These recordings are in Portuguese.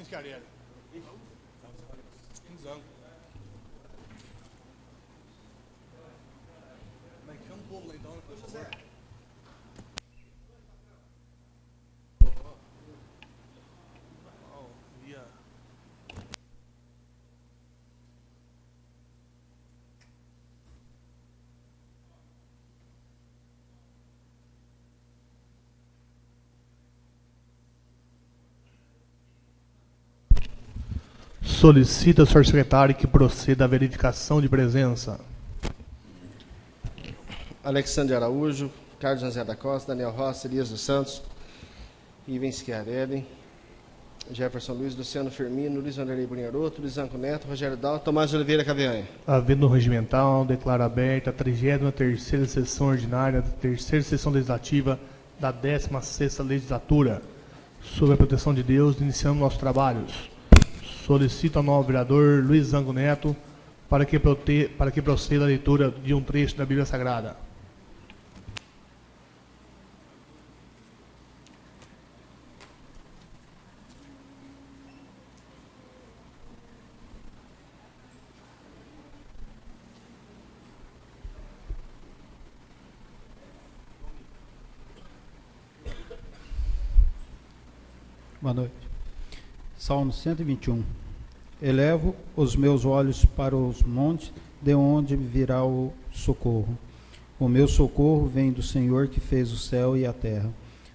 Schiarelli. Mas chama o povo lá então, por favor. Solicita ao senhor secretário que proceda à verificação de presença. Alexandre Araújo, Carlos José da Costa, Daniel Rossi, Elias dos Santos, Ivan Schiarelli, Jefferson Luiz, Luciano Firmino, Luiz Vanderlei Brunharoto, Luiz Anco Neto, Rogério Dal, Tomás de Oliveira Cavianha. Havendo regimental, declaro aberta a 33ª sessão ordinária da 3ª sessão legislativa da 16ª legislatura. Sob a proteção de Deus, iniciando nossos trabalhos. Solicito ao novo vereador Luiz Anco Neto para que proceda a leitura de um trecho da Bíblia Sagrada. Boa noite. Salmo 121. Elevo os meus olhos para os montes, de onde virá o socorro. O meu socorro vem do Senhor que fez o céu e a terra.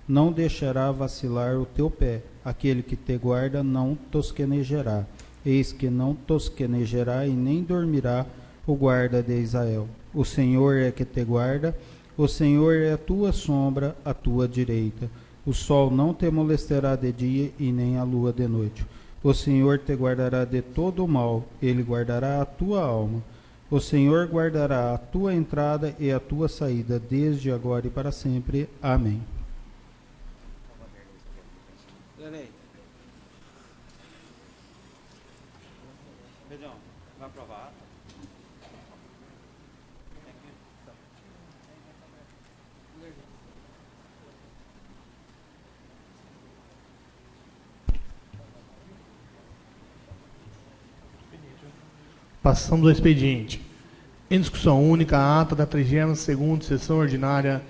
Não deixará vacilar o teu pé, aquele que te guarda não tosquenejará. Eis que não tosquenejará e nem dormirá o guarda de Israel. O Senhor é que te guarda, o Senhor é a tua sombra, à tua direita. O sol não te molestará de dia e nem a lua de noite. O Senhor te guardará de todo o mal, Ele guardará a tua alma. O Senhor guardará a tua entrada e a tua saída, desde agora e para sempre. Amém. Pedrão, vai aprovar? Passamos ao expediente. Em discussão única, a ata da 32ª sessão ordinária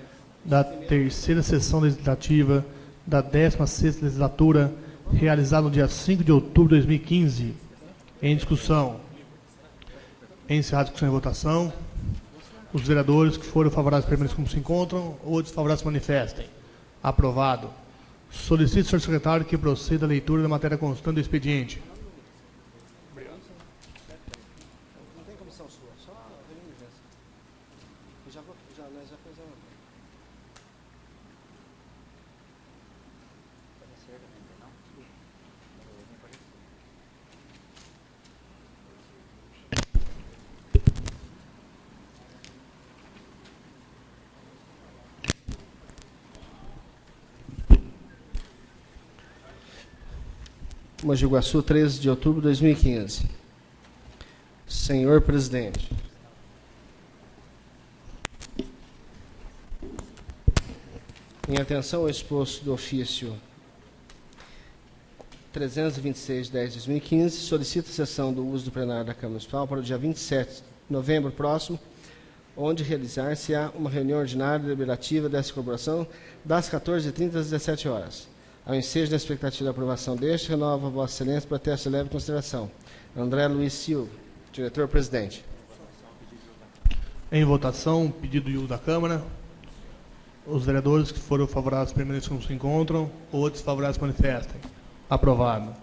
da 3ª sessão legislativa da 16ª legislatura, realizada no dia 5 de outubro de 2015. Em discussão. Encerrada a discussão e votação. Os vereadores que foram favoráveis permaneçam como se encontram, ou desfavoráveis se manifestem. Aprovado. Solicito, senhor secretário, que proceda a leitura da matéria constante do expediente. Mogi Guaçu, 13 de outubro de 2015. Senhor presidente, em atenção ao exposto do ofício 326/10/2015, solicito a sessão do uso do plenário da Câmara Municipal para o dia 27 de novembro próximo, onde realizar-se-á uma reunião ordinária deliberativa dessa corporação das 14h30 às 17 horas. Ao ensejo da expectativa da aprovação deste, renova a Vossa Excelência para ter a leve consideração. André Luiz Silva, diretor-presidente. Em votação, pedido de uso da Câmara. Os vereadores que foram favoráveis permaneçam como se encontram, ou desfavoráveis manifestem. Aprovado.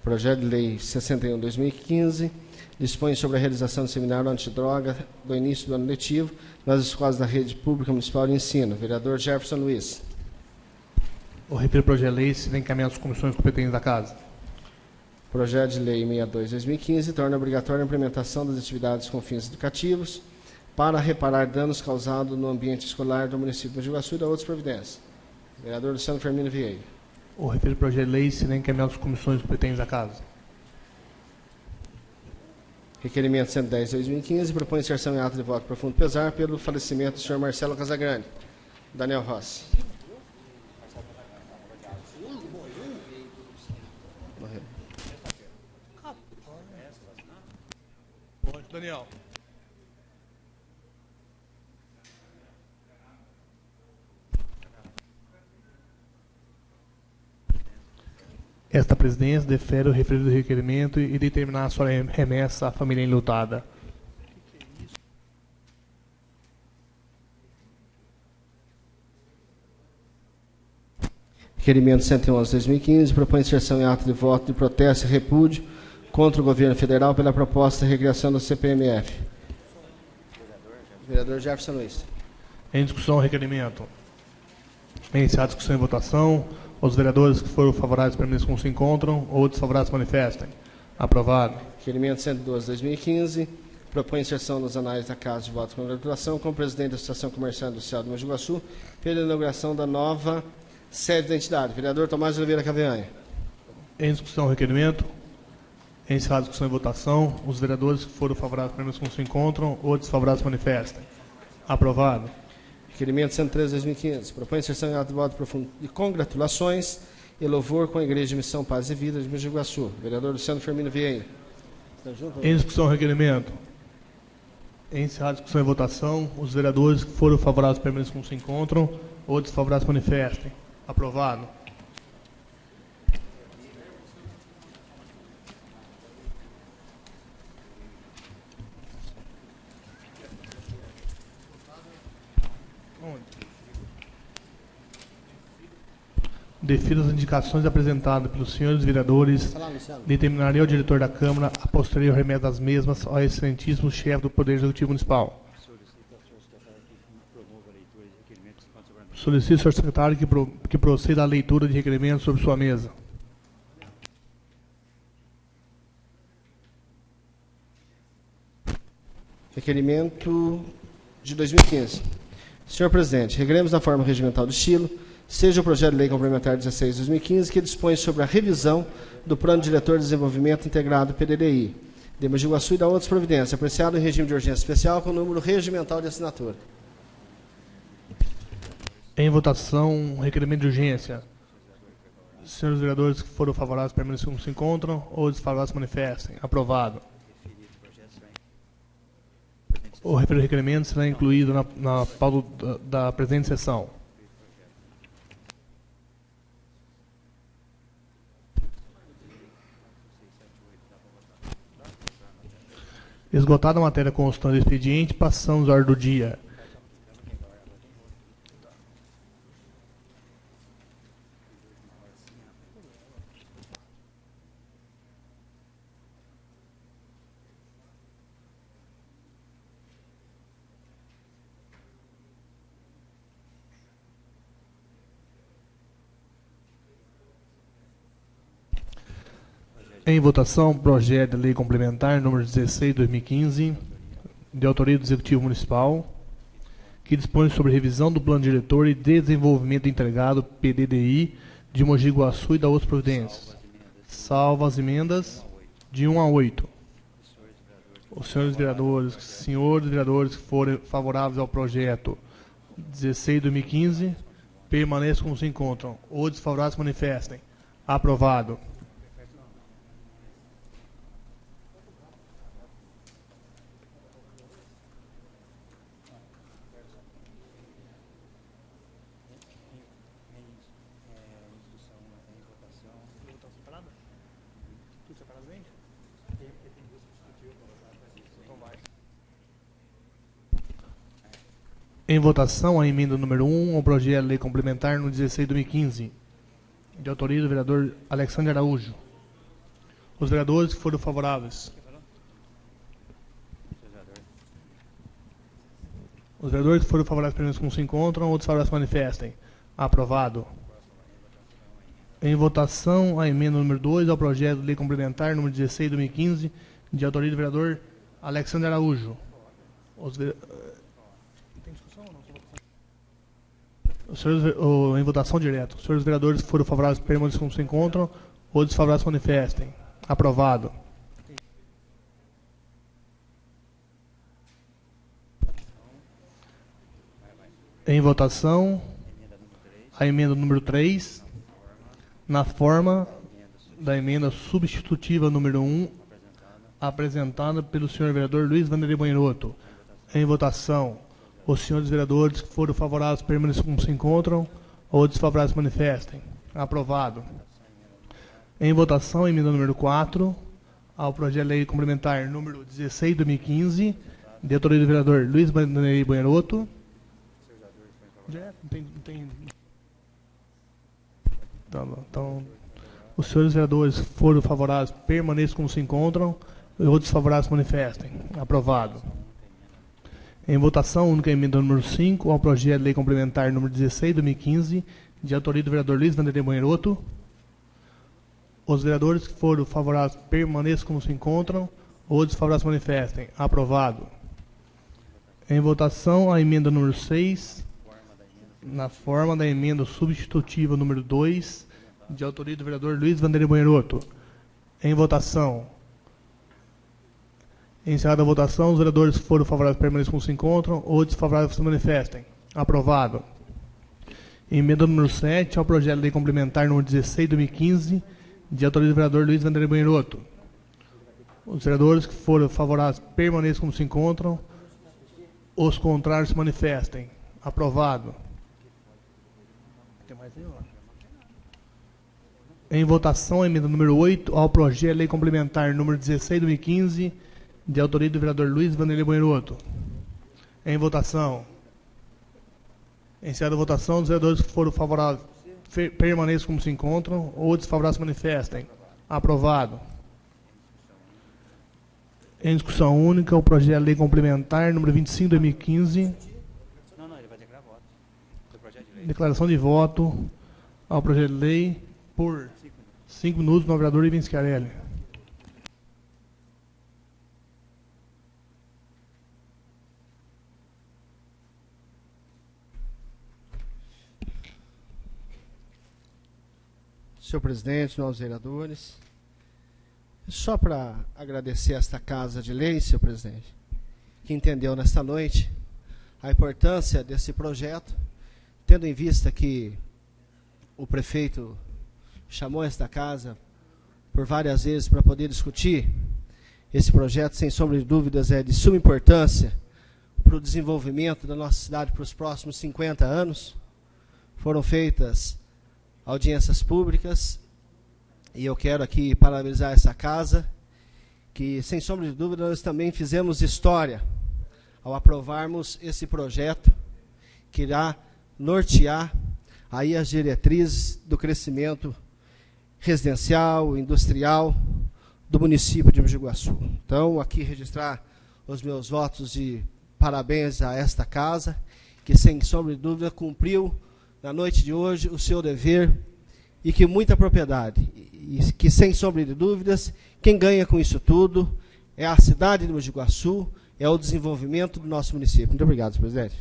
Projeto de Lei 61/2015 dispõe sobre a realização do seminário antidroga do início do ano letivo nas escolas da rede pública municipal de ensino. Vereador Jefferson Luiz. O referido projeto de lei será encaminhado às comissões competentes da Casa. Projeto de Lei 62/2015 torna obrigatória a implementação das atividades com fins educativos para reparar danos causados no ambiente escolar do município de Mogi Guaçu e da outras providências. Vereador Luciano Firmino Vieira. O referido projeto de lei será encaminhado às comissões competentes da Casa. Requerimento 110/2015 propõe inserção em ato de voto profundo pesar pelo falecimento do senhor Marcelo Casagrande. Daniel Rossi. Daniel. Esta presidência defere o referido requerimento e determinar a sua remessa à família enlutada. Requerimento 111/2015 propõe inserção em ato de voto de protesto e repúdio contra o governo federal pela proposta de recriação do CPMF. Vereador Jefferson Luiz. Em discussão o requerimento. Iniciar a discussão e votação. Os vereadores que foram favoráveis permaneçam como se encontram ou desfavoráveis manifestem. Aprovado. Requerimento 112/2015 propõe inserção nos anais da Casa de Votos de Congratulação com o presidente da Associação Comercial e Industrial de Mogi Guaçu pela inauguração da nova sede da entidade. Vereador Tomás de Oliveira Cavianha. Em discussão o requerimento. Encerrada a discussão e votação. Os vereadores que foram favoráveis permaneçam como se encontram ou desfavoráveis manifestem. Aprovado. Requerimento 113/2015 propõe inserção em ato de voto profundo de congratulações e louvor com a Igreja de Missão Paz e Vida de Mogi Guaçu. Vereador Luciano Firmino Vieira. Está junto? Em discussão o requerimento. Encerrada a discussão e votação. Os vereadores que foram favoráveis permaneçam como se encontram ou desfavoráveis manifestem. Aprovado. Defiro as indicações apresentadas pelos senhores vereadores, determinaria ao diretor da Câmara a posterior remessa das mesmas ao excelentíssimo chefe do Poder Executivo Municipal. Solicito ao senhor secretário que proceda à leitura de requerimentos sobre sua mesa. Requerimento de 2015. Senhor presidente, requeremos na forma regimental do estilo, seja o projeto de lei complementar 16/2015, que dispõe sobre a revisão do Plano Diretor de Desenvolvimento Integrado PDDI, de Mogi Guaçu e da outras providências, apreciado em regime de urgência especial com número regimental de assinatura. Em votação, requerimento de urgência. Senhores vereadores que foram favoráveis permaneçam como se encontram ou desfavoráveis manifestem. Aprovado. O referido requerimento será incluído na pauta da presente sessão. Esgotada a matéria constante do expediente, passamos à ordem do dia. Em votação, projeto de lei complementar número 16/2015, de autoria do Executivo Municipal, que dispõe sobre revisão do Plano Diretor e Desenvolvimento Integrado PDDI de Mogi Guaçu e da outras providências. Salvo as emendas de 1 a 8. Os senhores vereadores que forem favoráveis ao projeto 16/2015, permaneçam como se encontram, ou desfavoráveis manifestem. Aprovado. Em votação, a emenda número 1 ao projeto de lei complementar no 16/2015, de autoria do vereador Alexandre Araújo. Os vereadores que foram favoráveis. Os vereadores que foram favoráveis permaneçam como se encontram ou desfavoráveis manifestem. Aprovado. Em votação, a emenda número 2 ao projeto de lei complementar número 16/2015, de autoria do vereador Alexandre Araújo. Em votação direta. Os senhores vereadores que foram favoráveis permaneçam como se encontram ou desfavoráveis manifestem. Aprovado. Em votação, a emenda número 3, na forma da emenda substitutiva número 1, apresentada pelo senhor vereador Luiz Vanderlei Bonheroto. Em votação, os senhores vereadores que foram favoráveis permaneçam como se encontram, ou desfavoráveis manifestem. Aprovado. Em votação, emenda número 4, ao projeto de lei complementar número 16 de 2015, de autoria do vereador Luiz Vanderlei Bonheroto. Então, os senhores vereadores que foram favoráveis permaneçam como se encontram, ou desfavoráveis manifestem. Aprovado. Em votação, única emenda número 5, ao projeto de lei complementar número 16 de 2015, de autoria do vereador Luiz Vanderlei Bonheroto. Os vereadores que foram favoráveis permaneçam como se encontram, ou desfavoráveis manifestem. Aprovado. Em votação, a emenda número 6, na forma da emenda substitutiva número 2, de autoria do vereador Luiz Vanderlei Bonheroto. Em votação. Encerrada a votação, os vereadores que foram favoráveis permaneçam como se encontram, ou desfavoráveis se manifestem. Aprovado. Emenda número 7, ao projeto de lei complementar número 16 de 2015, de autoria do vereador Luiz Vanderlei Bonheroto. Os vereadores que foram favoráveis permaneçam como se encontram, os contrários se manifestem. Aprovado. Tem mais aí, ó. Em votação, a emenda número 8, ao projeto de lei complementar número 16 de 2015, de autoria do vereador Luiz Vanderlei Bonheroto. Em votação. Encerrada a votação, os vereadores que foram favoráveis permaneçam como se encontram, ou desfavoráveis se manifestem. Aprovado. Em discussão única, o projeto de lei complementar número 25 de 2015. Não, ele vai declarar voto. Do projeto de lei. Declaração de voto ao projeto de lei por 5 minutos no vereador Ivens Schiarelli. Senhor presidente, novos vereadores, só para agradecer esta Casa de Lei, senhor presidente, que entendeu nesta noite a importância desse projeto, tendo em vista que o prefeito chamou esta casa por várias vezes para poder discutir esse projeto, sem sombra de dúvidas, é de suma importância para o desenvolvimento da nossa cidade para os próximos 50 anos. Foram feitas audiências públicas, e eu quero aqui parabenizar essa casa, que, sem sombra de dúvida, nós também fizemos história ao aprovarmos esse projeto, que irá nortear aí as diretrizes do crescimento residencial, industrial do município de Mogi Guaçu. Então, aqui registrar os meus votos de parabéns a esta casa, que, sem sombra de dúvida, cumpriu na noite de hoje o seu dever, e que muita propriedade, e que, sem sombra de dúvidas, quem ganha com isso tudo é a cidade de Mogi Guaçu, é o desenvolvimento do nosso município. Muito obrigado, senhor presidente.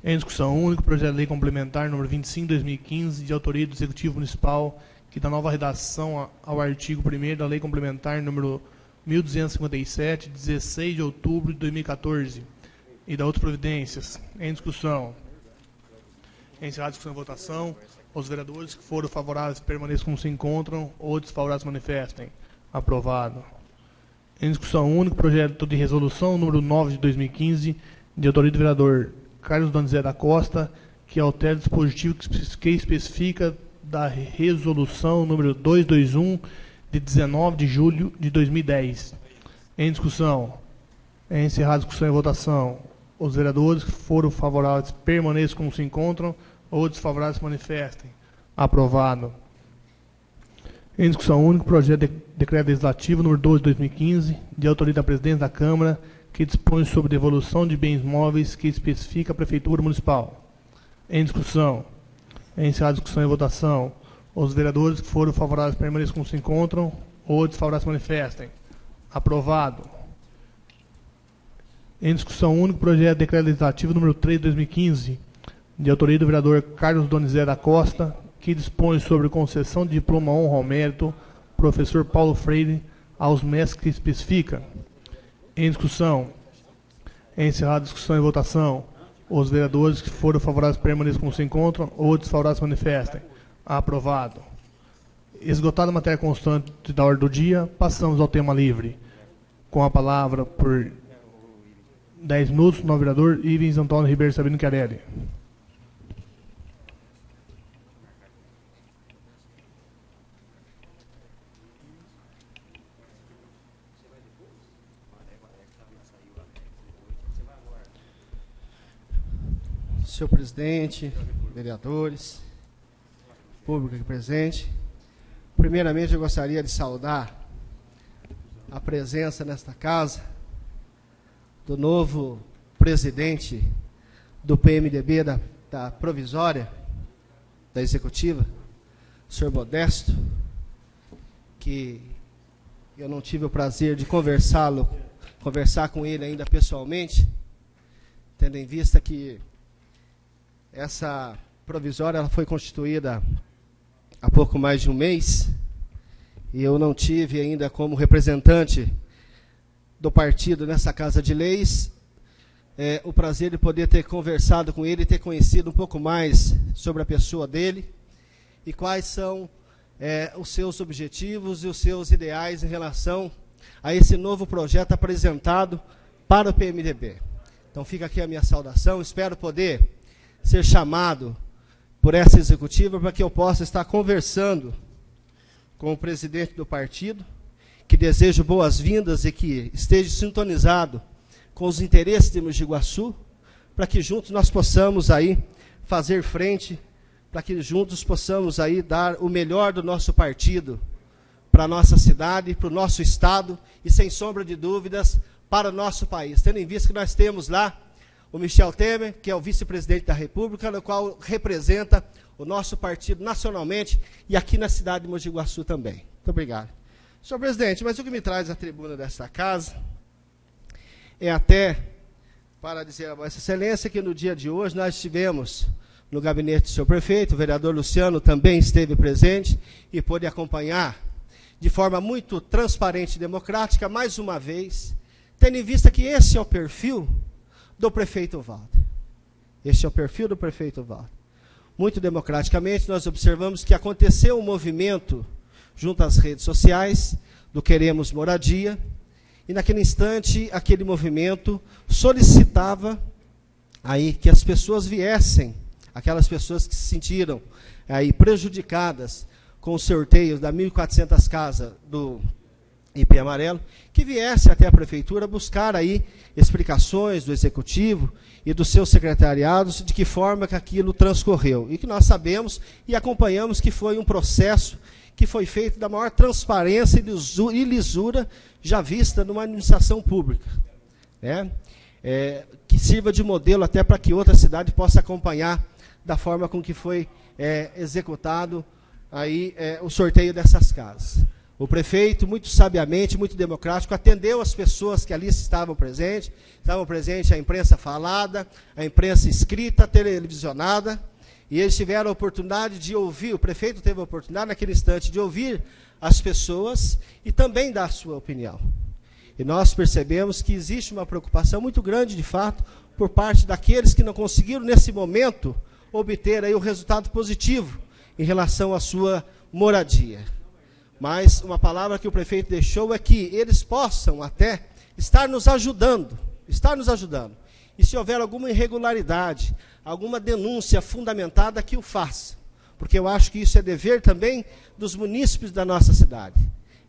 Em discussão única, o projeto de lei complementar número 25 de 2015, de autoria do Executivo Municipal, que dá nova redação ao artigo 1º da lei complementar número 1257, 16 de outubro de 2014, e da outras providências. Em discussão. Encerrada a discussão e votação, os vereadores que foram favoráveis permaneçam como se encontram, ou desfavoráveis manifestem. Aprovado. Em discussão única, projeto de resolução número 9 de 2015, de autoria do vereador Carlos Donizete da Costa, que altera o dispositivo que especifica da resolução número 221, de 19 de julho de 2010. Em discussão. Encerrada a discussão e votação, os vereadores que foram favoráveis permaneçam como se encontram, ou desfavoráveis se manifestem. Aprovado. Em discussão única, projeto de decreto legislativo número 12 de 2015, de autoria da presidência da Câmara, que dispõe sobre devolução de bens móveis que especifica a Prefeitura Municipal. Em discussão. Encerrada a discussão e votação, os vereadores que foram favoráveis permaneçam como se encontram, ou desfavoráveis se manifestem. Aprovado. Em discussão única, projeto de decreto legislativo número 3 de 2015, de autoria do vereador Carlos Donizete da Costa, que dispõe sobre concessão de diploma honra ao mérito, professor Paulo Freire, aos mestres que especifica. Em discussão. Encerrada a discussão e votação, os vereadores que foram favoráveis permaneçam como se encontram, ou desfavoráveis se manifestem. Aprovado. Esgotada a matéria constante da ordem do dia, passamos ao tema livre. Com a palavra por 10 minutos, novo vereador Ivens Antônio Ribeiro Sabino Chiarelli. Senhor presidente, vereadores, público aqui presente, primeiramente eu gostaria de saudar a presença nesta casa do novo presidente do PMDB da provisória, da executiva, senhor Modesto, que eu não tive o prazer de conversar com ele ainda pessoalmente, tendo em vista que essa provisória ela foi constituída há pouco mais de um mês, e eu não tive ainda como representante do partido nessa Casa de Leis o prazer de poder ter conversado com ele e ter conhecido um pouco mais sobre a pessoa dele e quais são os seus objetivos e os seus ideais em relação a esse novo projeto apresentado para o PMDB. Então fica aqui a minha saudação, espero poder ser chamado por essa executiva para que eu possa estar conversando com o presidente do partido, que desejo boas-vindas e que esteja sintonizado com os interesses de Mogi Guaçu, para que juntos nós possamos aí fazer frente, para que juntos possamos aí dar o melhor do nosso partido para a nossa cidade, para o nosso estado e, sem sombra de dúvidas, para o nosso país. Tendo em vista que nós temos lá o Michel Temer, que é o vice-presidente da República, no qual representa o nosso partido nacionalmente e aqui na cidade de Mogi Guaçu também. Muito obrigado. Senhor presidente, mas o que me traz à tribuna desta casa é até para dizer a Vossa Excelência que no dia de hoje nós estivemos no gabinete do senhor prefeito, o vereador Luciano também esteve presente e pôde acompanhar de forma muito transparente e democrática, mais uma vez, tendo em vista que esse é o perfil do prefeito Walter. Este é o perfil do prefeito Walter. Muito democraticamente, nós observamos que aconteceu um movimento junto às redes sociais do Queremos Moradia, e naquele instante, aquele movimento solicitava aí que as pessoas viessem, aquelas pessoas que se sentiram aí prejudicadas com os sorteios das 1.400 casas do IP Amarelo, que viesse até a prefeitura buscar aí explicações do executivo e dos seus secretariados de que forma que aquilo transcorreu. E que nós sabemos e acompanhamos que foi um processo que foi feito da maior transparência e lisura já vista numa administração pública, né? Que sirva de modelo até para que outra cidade possa acompanhar da forma com que foi executado aí, o sorteio dessas casas. O prefeito, muito sabiamente, muito democrático, atendeu as pessoas que ali estavam presentes a imprensa falada, a imprensa escrita, televisionada, e eles tiveram a oportunidade de ouvir, o prefeito teve a oportunidade naquele instante de ouvir as pessoas e também dar a sua opinião. E nós percebemos que existe uma preocupação muito grande, de fato, por parte daqueles que não conseguiram, nesse momento, obter aí o resultado positivo em relação à sua moradia. Mas uma palavra que o prefeito deixou é que eles possam até estar nos ajudando. E se houver alguma irregularidade, alguma denúncia fundamentada, que o faça. Porque eu acho que isso é dever também dos munícipes da nossa cidade.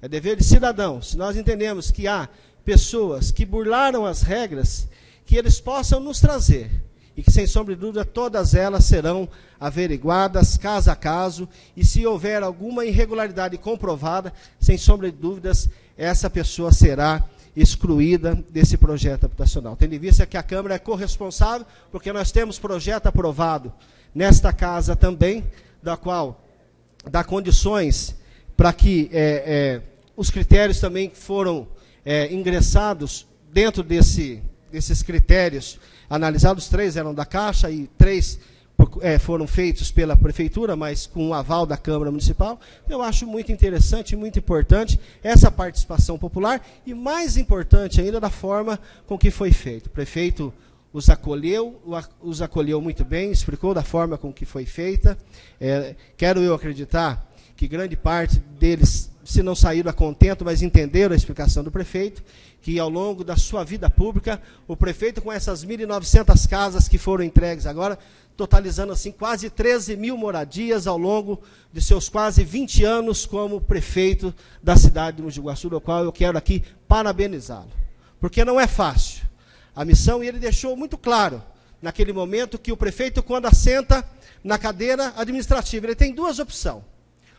É dever de cidadão. Se nós entendemos que há pessoas que burlaram as regras, que eles possam nos trazer. E que, sem sombra de dúvida, todas elas serão averiguadas, caso a caso, e se houver alguma irregularidade comprovada, sem sombra de dúvidas, essa pessoa será excluída desse projeto habitacional. Tendo em vista que a Câmara é corresponsável, porque nós temos projeto aprovado nesta casa também, da qual dá condições para que os critérios também foram ingressados dentro desses critérios analisados. 3 eram da Caixa e 3 foram feitos pela Prefeitura, mas com o aval da Câmara Municipal. Eu acho muito interessante e muito importante essa participação popular e, mais importante ainda, da forma com que foi feito. O prefeito os acolheu muito bem, explicou da forma com que foi feita. Quero eu acreditar que grande parte deles, se não saíram a contento, mas entenderam a explicação do prefeito, que ao longo da sua vida pública, o prefeito, com essas 1.900 casas que foram entregues agora, totalizando assim quase 13 mil moradias ao longo de seus quase 20 anos como prefeito da cidade de Mogi Guaçu, do qual eu quero aqui parabenizá-lo. Porque não é fácil a missão, e ele deixou muito claro, naquele momento, que o prefeito, quando assenta na cadeira administrativa, ele tem duas opções.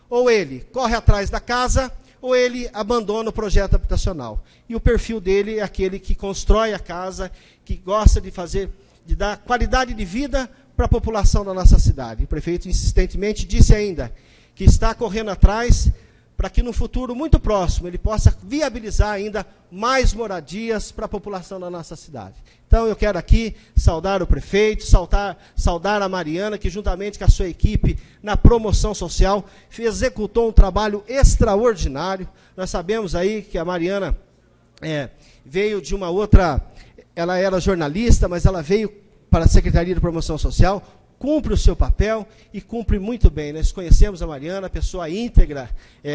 Ou ele corre atrás da casa, ou ele abandona o projeto habitacional. E o perfil dele é aquele que constrói a casa, que gosta de dar qualidade de vida para a população da nossa cidade. O prefeito insistentemente disse ainda que está correndo atrás para que no futuro muito próximo ele possa viabilizar ainda mais moradias para a população da nossa cidade. Então eu quero aqui saudar o prefeito, saudar a Mariana, que juntamente com a sua equipe na promoção social executou um trabalho extraordinário. Nós sabemos aí que a Mariana veio de uma outra, ela era jornalista, mas ela veio para a Secretaria de Promoção Social, cumpre o seu papel e cumpre muito bem. Nós conhecemos a Mariana, pessoa íntegra,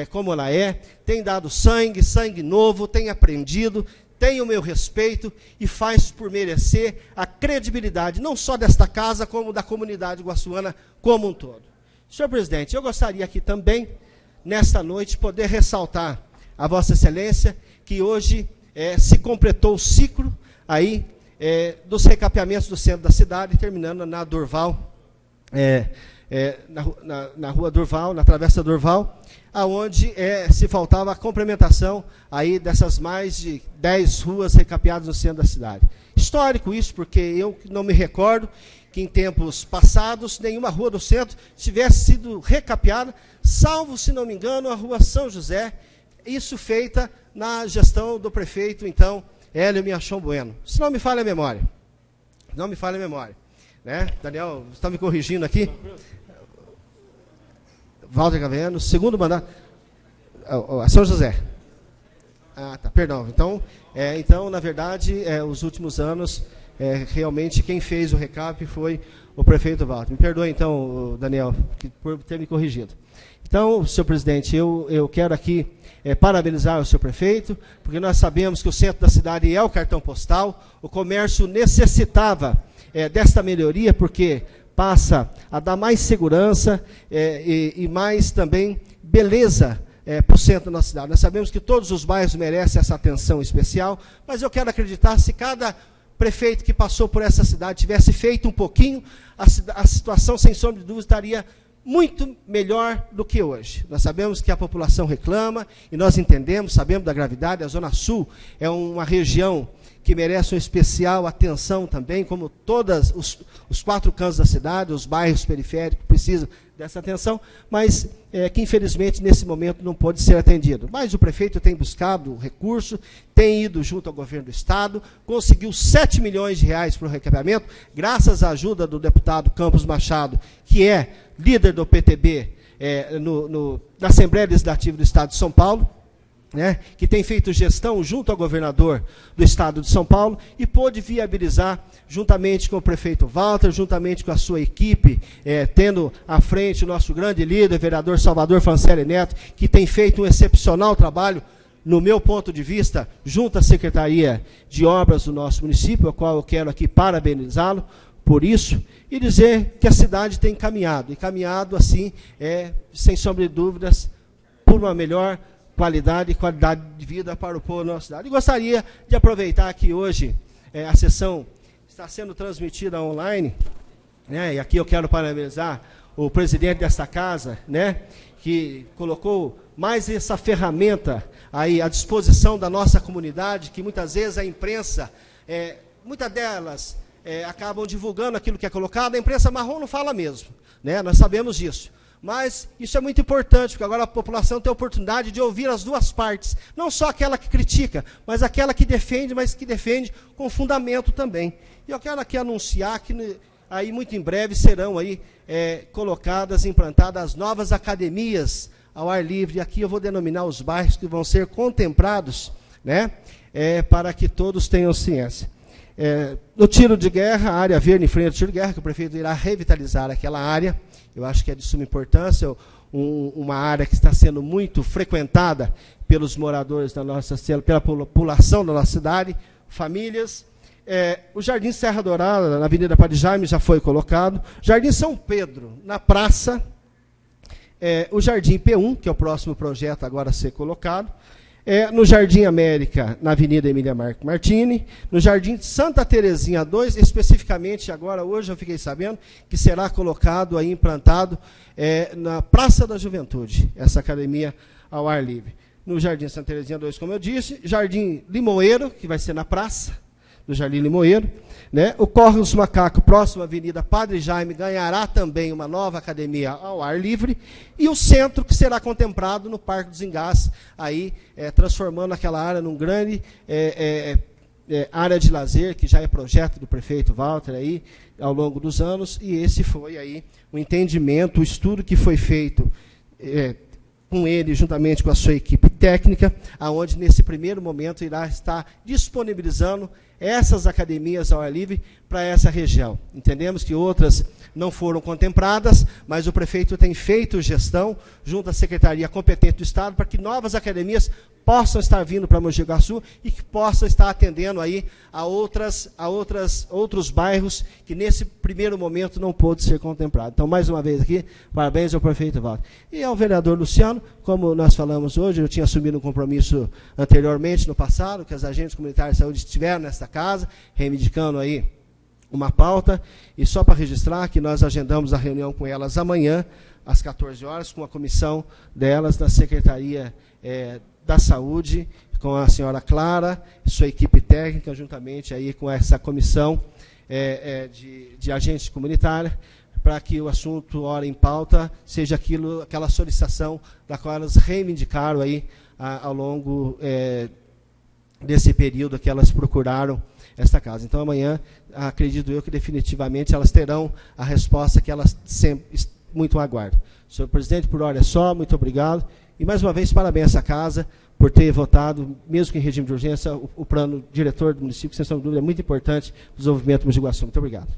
como ela é, tem dado sangue novo, tem aprendido, tem o meu respeito e faz por merecer a credibilidade, não só desta casa, como da comunidade guaçuana como um todo. Senhor presidente, eu gostaria aqui também, nesta noite, poder ressaltar a Vossa Excelência, que hoje se completou o ciclo aí dos recapeamentos do centro da cidade, terminando na Durval, na rua Durval, na Travessa Durval, aonde se faltava a complementação aí dessas mais de 10 ruas recapeadas no centro da cidade. Histórico isso, porque eu não me recordo que em tempos passados nenhuma rua do centro tivesse sido recapeada, salvo, se não me engano, a rua São José, isso feita na gestão do prefeito, então, Hélio Miachon Bueno. Se não me falha a memória. Não me falha a memória. Né? Daniel, você está me corrigindo aqui? Walter Gaveno, segundo mandato. A São José. Ah, tá, perdão. Então, na verdade, os últimos anos, realmente quem fez o recap foi o prefeito Walter. Me perdoe, então, Daniel, por ter me corrigido. Então, senhor presidente, eu quero aqui parabenizar o senhor prefeito, porque nós sabemos que o centro da cidade é o cartão postal, o comércio necessitava desta melhoria, porque passa a dar mais segurança e mais também beleza para o centro da nossa cidade. Nós sabemos que todos os bairros merecem essa atenção especial, mas eu quero acreditar, se cada prefeito que passou por essa cidade tivesse feito um pouquinho, a situação, sem sombra de dúvida, estaria muito melhor do que hoje. Nós sabemos que a população reclama, e nós entendemos, sabemos da gravidade. A Zona Sul é uma região que merece uma especial atenção também, como todos os 4 cantos da cidade, os bairros periféricos precisam dessa atenção, mas que infelizmente nesse momento não pode ser atendido. Mas o prefeito tem buscado recurso, tem ido junto ao governo do estado, conseguiu 7 milhões de reais para o recapeamento, graças à ajuda do deputado Campos Machado, que é líder do PTB na Assembleia Legislativa do Estado de São Paulo, que tem feito gestão junto ao governador do Estado de São Paulo e pôde viabilizar, juntamente com o prefeito Walter, juntamente com a sua equipe, tendo à frente o nosso grande líder, vereador Salvador Fancelli Neto, que tem feito um excepcional trabalho, no meu ponto de vista, junto à Secretaria de Obras do nosso município, a qual eu quero aqui parabenizá-lo por isso, e dizer que a cidade tem caminhado, e caminhado assim, sem sombra de dúvidas, por uma melhor qualidade de vida para o povo da nossa cidade. E gostaria de aproveitar que hoje a sessão está sendo transmitida online, e aqui eu quero parabenizar o presidente desta casa, que colocou mais essa ferramenta aí à disposição da nossa comunidade, que muitas vezes a imprensa, muitas delas acabam divulgando aquilo que é colocado, a imprensa marrom não fala mesmo, nós sabemos disso. Mas isso é muito importante, porque agora a população tem a oportunidade de ouvir as duas partes, não só aquela que critica, mas aquela que defende, mas que defende com fundamento também. E eu quero aqui anunciar que aí muito em breve serão aí colocadas, implantadas as novas academias ao ar livre. E aqui eu vou denominar os bairros que vão ser contemplados, para que todos tenham ciência. No tiro de guerra, a área verde em frente ao tiro de guerra, que o prefeito irá revitalizar aquela área. Eu acho que é de suma importância. uma área que está sendo muito frequentada pelos moradores da nossa cidade, pela população da nossa cidade, famílias. O Jardim Serra Dourada, na Avenida Padre Jaime, já foi colocado. Jardim São Pedro, na praça. O Jardim P1, que é o próximo projeto agora a ser colocado. No Jardim América, na Avenida Emília Martini. No Jardim Santa Terezinha 2, especificamente agora, hoje eu fiquei sabendo, que será colocado, aí, implantado, na Praça da Juventude, essa academia ao ar livre. No Jardim Santa Terezinha 2, como eu disse. Jardim Limoeiro, que vai ser na praça do Jardim Limoeiro, né? O Córrego dos Macacos, próximo à Avenida Padre Jaime, ganhará também uma nova academia ao ar livre, e o centro, que será contemplado no Parque dos Engás, aí, transformando aquela área num grande área de lazer, que já é projeto do prefeito Walter aí, ao longo dos anos, e esse foi aí o entendimento, o estudo que foi feito com ele, juntamente com a sua equipe técnica, aonde nesse primeiro momento irá estar disponibilizando essas academias ao ar livre para essa região. Entendemos que outras não foram contempladas, mas o prefeito tem feito gestão, junto à Secretaria competente do Estado, para que novas academias possam estar vindo para Mogi Guaçu e que possam estar atendendo aí a outros bairros que nesse primeiro momento não pôde ser contemplado. Então, mais uma vez aqui, parabéns ao prefeito Walter. E ao vereador Luciano, como nós falamos hoje, eu tinha assumido um compromisso anteriormente, no passado, que as agentes comunitárias de saúde estiveram nesta casa, reivindicando aí uma pauta, e só para registrar que nós agendamos a reunião com elas amanhã, às 14 horas, com a comissão delas da Secretaria da Saúde, com a senhora Clara, sua equipe técnica, juntamente aí com essa comissão de agentes comunitários, para que o assunto hora em pauta seja aquela solicitação da qual elas reivindicaram aí ao longo desse período que elas procuraram esta casa. Então, amanhã, acredito eu que definitivamente elas terão a resposta que elas sempre muito aguardam. Senhor presidente, por hora é só, muito obrigado. E, mais uma vez, parabéns a essa casa por ter votado, mesmo que em regime de urgência, o plano diretor do município, que, sem sombra de dúvida, é muito importante para o desenvolvimento do Mogi Guaçu. Muito obrigado.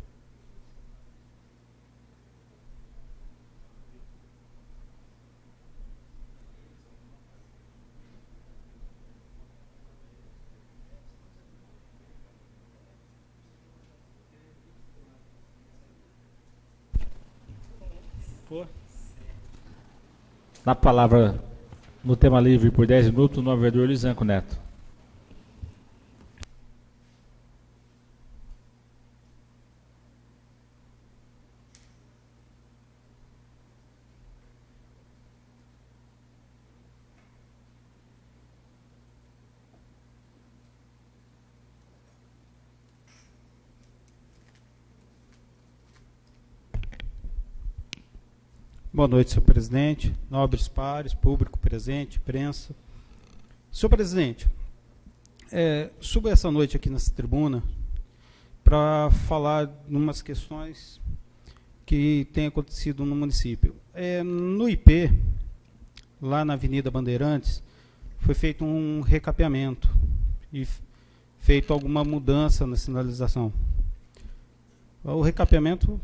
Na palavra, no tema livre, por 10 minutos, o novo vereador Lisanco Neto. Boa noite, senhor presidente, nobres pares, público presente, imprensa. Senhor presidente, subo essa noite aqui nessa tribuna para falar de umas questões que têm acontecido no município. No IP, lá na Avenida Bandeirantes, foi feito um recapeamento e feito alguma mudança na sinalização. O recapeamento,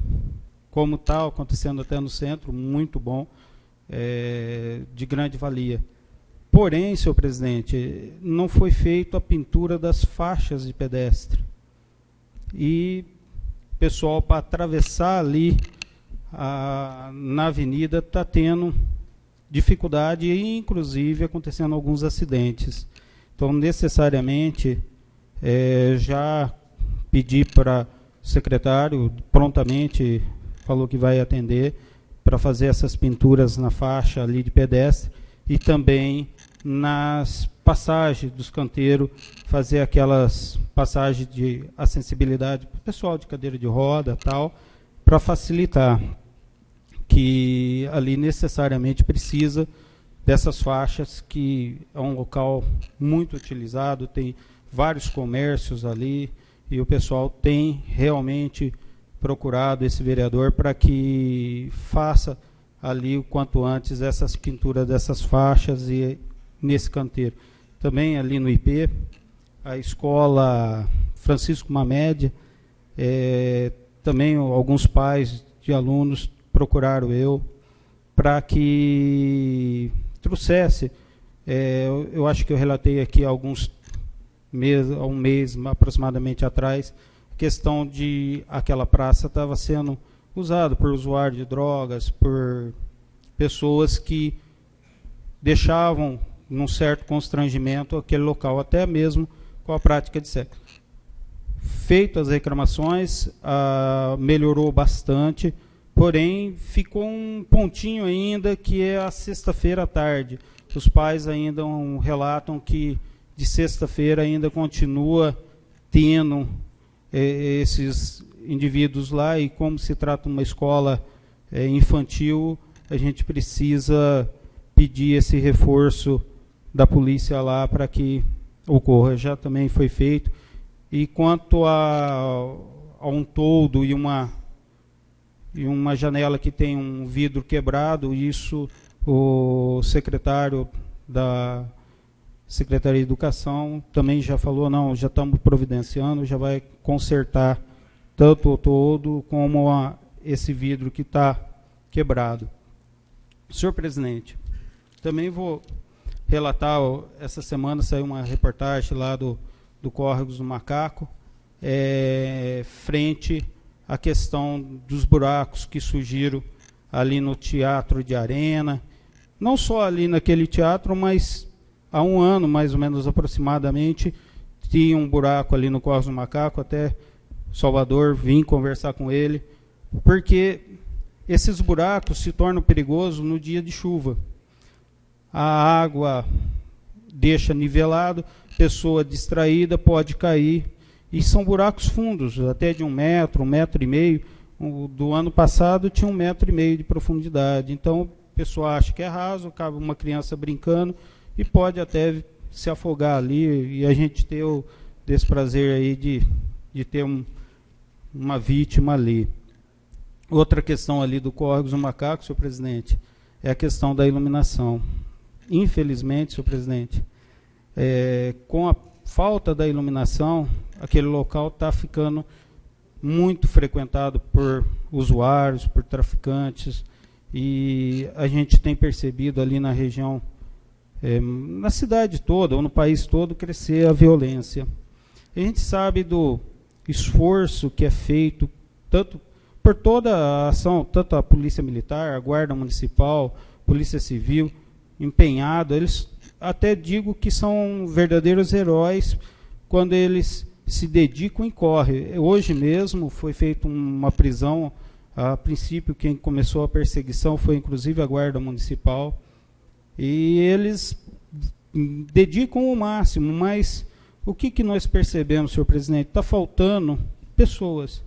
como está acontecendo até no centro, muito bom, de grande valia. Porém, senhor presidente, não foi feita a pintura das faixas de pedestre. E o pessoal, para atravessar ali na avenida, está tendo dificuldade e, inclusive, acontecendo alguns acidentes. Então, necessariamente, já pedi para o secretário, prontamente, falou que vai atender para fazer essas pinturas na faixa ali de pedestre e também nas passagens dos canteiros, fazer aquelas passagens de acessibilidade para o pessoal de cadeira de roda, tal, para facilitar, que ali necessariamente precisa dessas faixas, que é um local muito utilizado, tem vários comércios ali, e o pessoal tem realmente procurado esse vereador para que faça ali o quanto antes essas pinturas dessas faixas e nesse canteiro. Também ali no IP, a escola Francisco Mamédia, também alguns pais de alunos procuraram eu para que trouxesse, eu acho que eu relatei aqui há um mês aproximadamente atrás, questão de aquela praça estava sendo usada por usuários de drogas, por pessoas que deixavam num certo constrangimento aquele local, até mesmo com a prática de sexo. Feitas as reclamações, melhorou bastante, porém ficou um pontinho ainda, que é a sexta-feira à tarde. Os pais ainda relatam que de sexta-feira ainda continua tendo esses indivíduos lá, e como se trata de uma escola infantil, a gente precisa pedir esse reforço da polícia lá para que ocorra. Já também foi feito. E quanto a um toldo e uma janela que tem um vidro quebrado, isso o secretário da Secretaria de Educação também já falou, não, já estamos providenciando, já vai consertar tanto o toldo como esse vidro que está quebrado. Senhor presidente, também vou relatar, essa semana saiu uma reportagem lá do Córregos do Macaco, frente à questão dos buracos que surgiram ali no Teatro de Arena, não só ali naquele teatro, mas há um ano, mais ou menos aproximadamente, tinha um buraco ali no Córregos do Macaco, até Salvador vim conversar com ele, porque esses buracos se tornam perigosos no dia de chuva. A água deixa nivelado, pessoa distraída pode cair, e são buracos fundos, até de 1 metro, 1,5 metro. Do ano passado tinha 1,5 metro de profundidade. Então, a pessoa acha que é raso, cabe uma criança brincando e pode até se afogar ali, e a gente ter o desprazer aí de ter uma vítima ali. Outra questão ali do Córregos do Macaco, senhor presidente, é a questão da iluminação. Infelizmente, senhor presidente, com a falta da iluminação, aquele local está ficando muito frequentado por usuários, por traficantes, e a gente tem percebido ali na região, na cidade toda, ou no país todo, crescer a violência. A gente sabe do esforço que é feito, tanto por toda a ação, tanto a Polícia Militar, a Guarda Municipal, Polícia Civil, empenhado, eles até digo que são verdadeiros heróis quando eles se dedicam e correm. Hoje mesmo foi feita uma prisão, a princípio quem começou a perseguição foi inclusive a Guarda Municipal, e eles dedicam o máximo, mas o que nós percebemos, senhor presidente? Está faltando pessoas.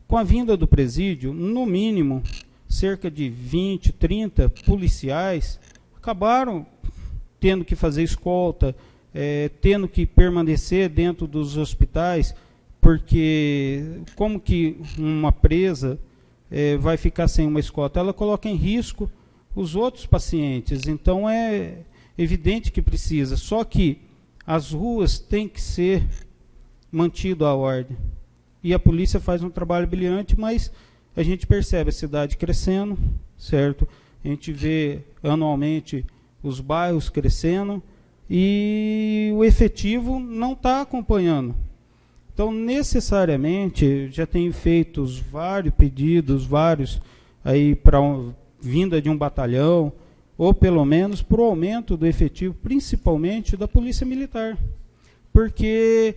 Com a vinda do presídio, no mínimo, cerca de 20, 30 policiais acabaram tendo que fazer escolta, tendo que permanecer dentro dos hospitais, porque como que uma presa vai ficar sem uma escolta? Ela coloca em risco os outros pacientes, então é evidente que precisa, só que as ruas têm que ser mantido a ordem, e a polícia faz um trabalho brilhante, mas a gente percebe a cidade crescendo, certo? A gente vê anualmente os bairros crescendo, e o efetivo não está acompanhando. Então, necessariamente, já tenho feito vários pedidos, aí para vinda de um batalhão, ou pelo menos para o aumento do efetivo, principalmente da Polícia Militar. Porque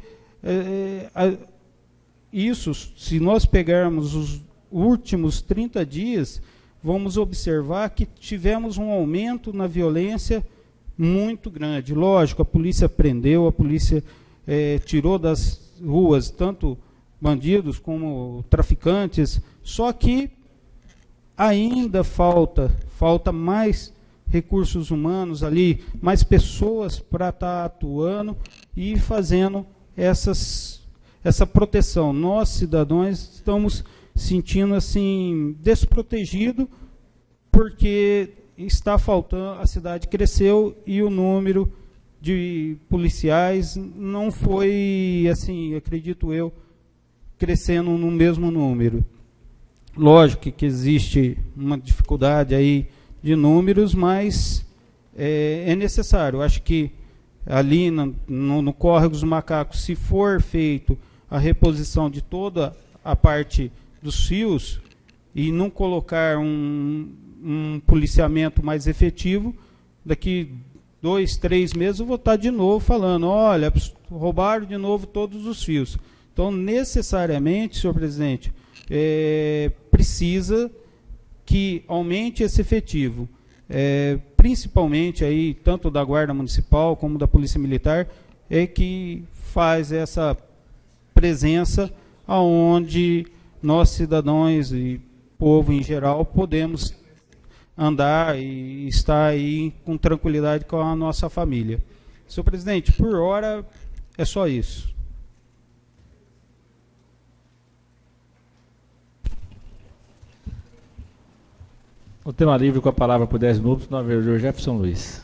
isso, se nós pegarmos os últimos 30 dias, vamos observar que tivemos um aumento na violência muito grande. Lógico, a polícia prendeu, a polícia tirou das ruas tanto bandidos como traficantes, só que ainda falta mais recursos humanos ali, mais pessoas para estar atuando e fazendo essa proteção. Nós, cidadãos, estamos sentindo assim desprotegido, porque está faltando, a cidade cresceu e o número de policiais não foi, assim, acredito eu, crescendo no mesmo número. Lógico que existe uma dificuldade aí de números, mas é necessário. Eu acho que ali no Córrego dos Macacos, se for feito a reposição de toda a parte dos fios e não colocar um policiamento mais efetivo, daqui 2, 3 meses eu vou estar de novo falando, olha, roubaram de novo todos os fios. Então, necessariamente, senhor presidente, precisa que aumente esse efetivo. Principalmente aí, tanto da Guarda Municipal como da Polícia Militar, que faz essa presença aonde nós, cidadãos e povo em geral, podemos andar e estar aí com tranquilidade com a nossa família. Senhor presidente, por hora é só isso. O tema livre com a palavra por 10 minutos, no vereador Jefferson Luiz.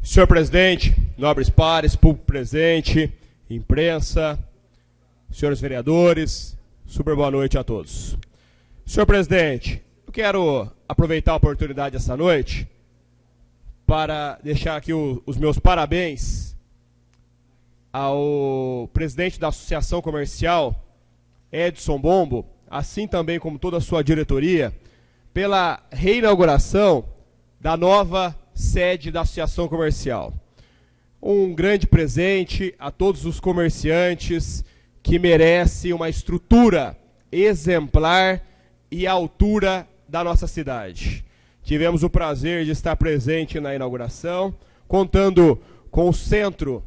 Senhor presidente, nobres pares, público presente, imprensa, senhores vereadores, super boa noite a todos. Senhor presidente, eu quero aproveitar a oportunidade essa noite para deixar aqui os meus parabéns ao presidente da Associação Comercial, Edson Bombo, assim também como toda a sua diretoria, pela reinauguração da nova sede da Associação Comercial. Um grande presente a todos os comerciantes que merecem uma estrutura exemplar e à altura da nossa cidade. Tivemos o prazer de estar presente na inauguração, contando com o centro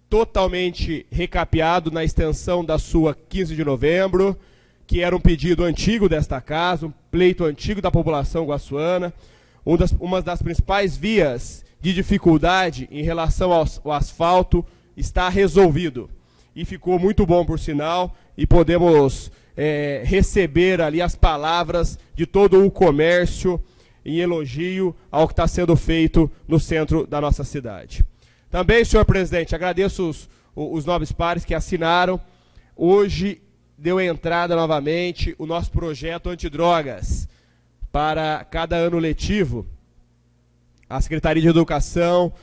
totalmente recapeado na extensão da sua 15 de novembro, que era um pedido antigo desta casa, um pleito antigo da população guaçuana, uma das principais vias de dificuldade em relação ao asfalto está resolvido. E ficou muito bom, por sinal, e podemos receber ali as palavras de todo o comércio em elogio ao que está sendo feito no centro da nossa cidade. Também, senhor presidente, agradeço os nobres pares que assinaram. Hoje deu entrada novamente o nosso projeto antidrogas para cada ano letivo. A Secretaria de Educação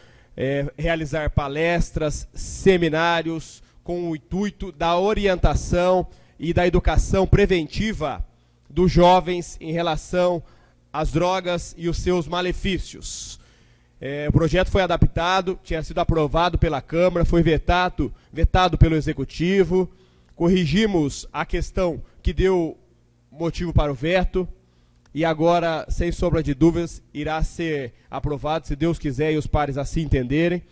realizar palestras, seminários com o intuito da orientação e da educação preventiva dos jovens em relação às drogas e os seus malefícios. O projeto foi adaptado, tinha sido aprovado pela Câmara, foi vetado pelo Executivo, corrigimos a questão que deu motivo para o veto, e agora, sem sombra de dúvidas, irá ser aprovado, se Deus quiser e os pares assim entenderem,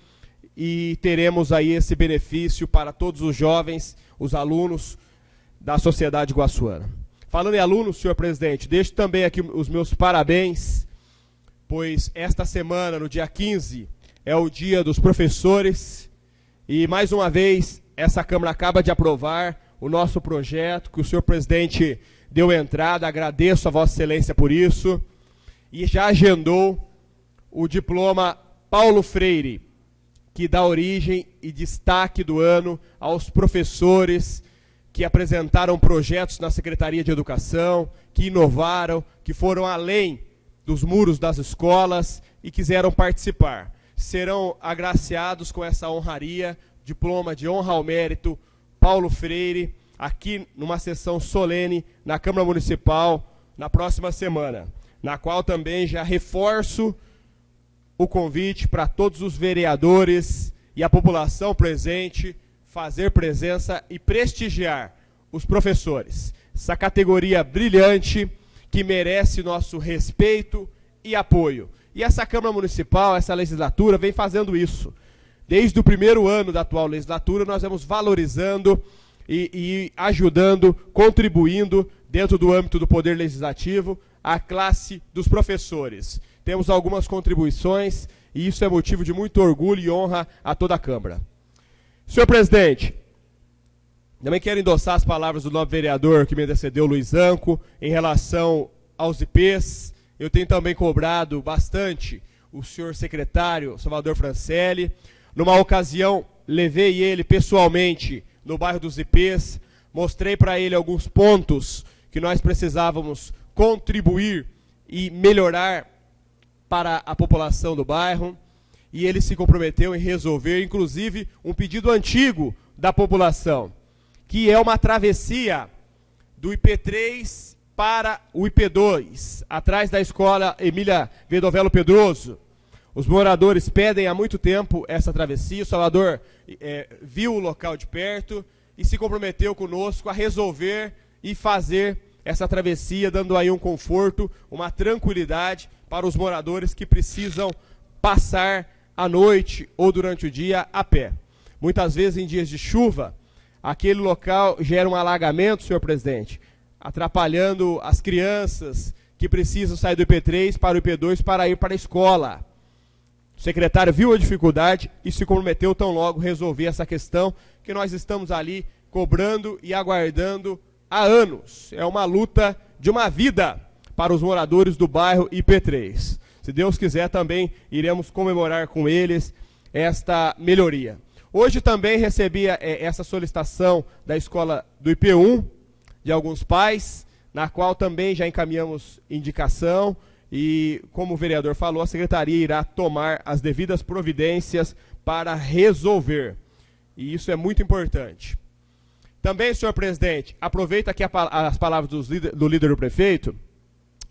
e teremos aí esse benefício para todos os jovens, os alunos da sociedade guaçuana. Falando em alunos, senhor presidente, deixo também aqui os meus parabéns, pois esta semana, no dia 15, é o dia dos professores, e mais uma vez, essa Câmara acaba de aprovar o nosso projeto, que o senhor presidente deu entrada, agradeço a Vossa Excelência por isso, e já agendou o diploma Paulo Freire, que dá origem e destaque do ano aos professores que apresentaram projetos na Secretaria de Educação, que inovaram, que foram além dos muros das escolas e quiseram participar. Serão agraciados com essa honraria, diploma de honra ao mérito Paulo Freire, aqui numa sessão solene na Câmara Municipal na próxima semana, na qual também já reforço o convite para todos os vereadores e a população presente fazer presença e prestigiar os professores. Essa categoria brilhante que merece nosso respeito e apoio. E essa Câmara Municipal, essa legislatura, vem fazendo isso. Desde o primeiro ano da atual legislatura, nós vamos valorizando e ajudando, contribuindo, dentro do âmbito do Poder Legislativo, a classe dos professores. Temos algumas contribuições e isso é motivo de muito orgulho e honra a toda a Câmara. Senhor presidente, também quero endossar as palavras do nobre vereador que me antecedeu, Luiz Anco, em relação aos IPs eu tenho também cobrado bastante o senhor secretário Salvador Francelli. Numa ocasião, levei ele pessoalmente no bairro dos IPs, mostrei para ele alguns pontos que nós precisávamos contribuir e melhorar para a população do bairro, e ele se comprometeu em resolver, inclusive, um pedido antigo da população, que é uma travessia do IP3 para o IP2, atrás da escola Emília Vedovelo Pedroso. Os moradores pedem há muito tempo essa travessia. O Salvador viu o local de perto e se comprometeu conosco a resolver e fazer essa travessia, dando aí um conforto, uma tranquilidade para os moradores que precisam passar à noite ou durante o dia a pé. Muitas vezes em dias de chuva, aquele local gera um alagamento, senhor presidente, atrapalhando as crianças que precisam sair do IP3 para o IP2 para ir para a escola. O secretário viu a dificuldade e se comprometeu tão logo resolver essa questão que nós estamos ali cobrando e aguardando há anos. É uma luta de uma vida para os moradores do bairro IP3. Se Deus quiser, também iremos comemorar com eles esta melhoria. Hoje também recebi essa solicitação da escola do IP1, de alguns pais, na qual também já encaminhamos indicação. E, como o vereador falou, a secretaria irá tomar as devidas providências para resolver. E isso é muito importante. Também, senhor presidente, aproveita aqui as palavras do líder do prefeito,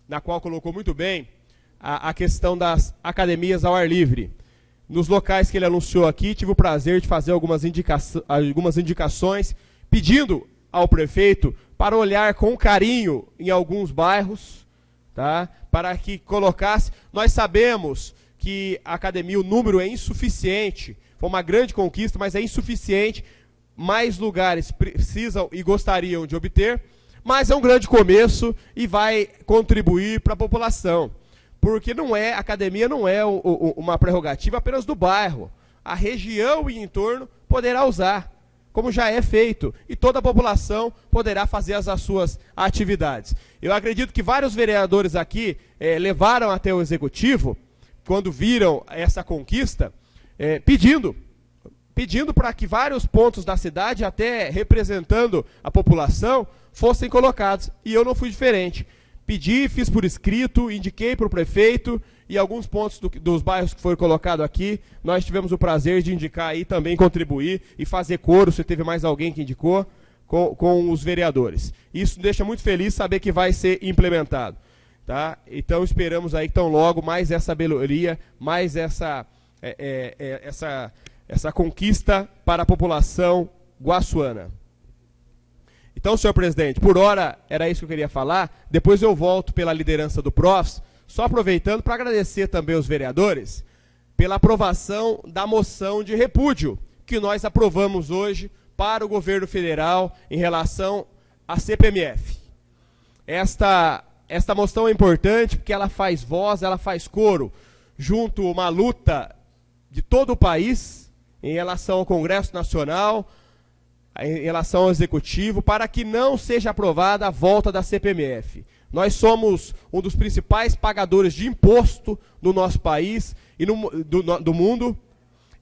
na qual colocou muito bem a questão das academias ao ar livre. Nos locais que ele anunciou aqui, tive o prazer de fazer algumas indicações, pedindo ao prefeito para olhar com carinho em alguns bairros, tá? Para que colocasse. Nós sabemos que a academia, o número é insuficiente, foi uma grande conquista, mas é insuficiente. Mais lugares precisam e gostariam de obter, mas é um grande começo e vai contribuir para a população. Porque a academia não é uma prerrogativa apenas do bairro. A região e entorno poderá usar, como já é feito, e toda a população poderá fazer as suas atividades. Eu acredito que vários vereadores aqui levaram até o executivo, quando viram essa conquista, pedindo para que vários pontos da cidade, até representando a população, fossem colocados. E eu não fui diferente. Pedi, fiz por escrito, indiquei para o prefeito, e alguns pontos dos bairros que foram colocados aqui, nós tivemos o prazer de indicar aí, também contribuir e fazer coro, se teve mais alguém que indicou, com os vereadores. Isso deixa muito feliz saber que vai ser implementado. Tá? Então esperamos aí tão logo mais essa melhoria, mais essa conquista para a população guaçuana. Então, senhor presidente, por hora era isso que eu queria falar. Depois eu volto pela liderança do PROFS, só aproveitando para agradecer também aos vereadores pela aprovação da moção de repúdio que nós aprovamos hoje para o governo federal em relação à CPMF. Esta moção é importante porque ela faz voz, ela faz coro, junto a uma luta de todo o país em relação ao Congresso Nacional, em relação ao Executivo, para que não seja aprovada a volta da CPMF. Nós somos um dos principais pagadores de imposto do nosso país e do mundo,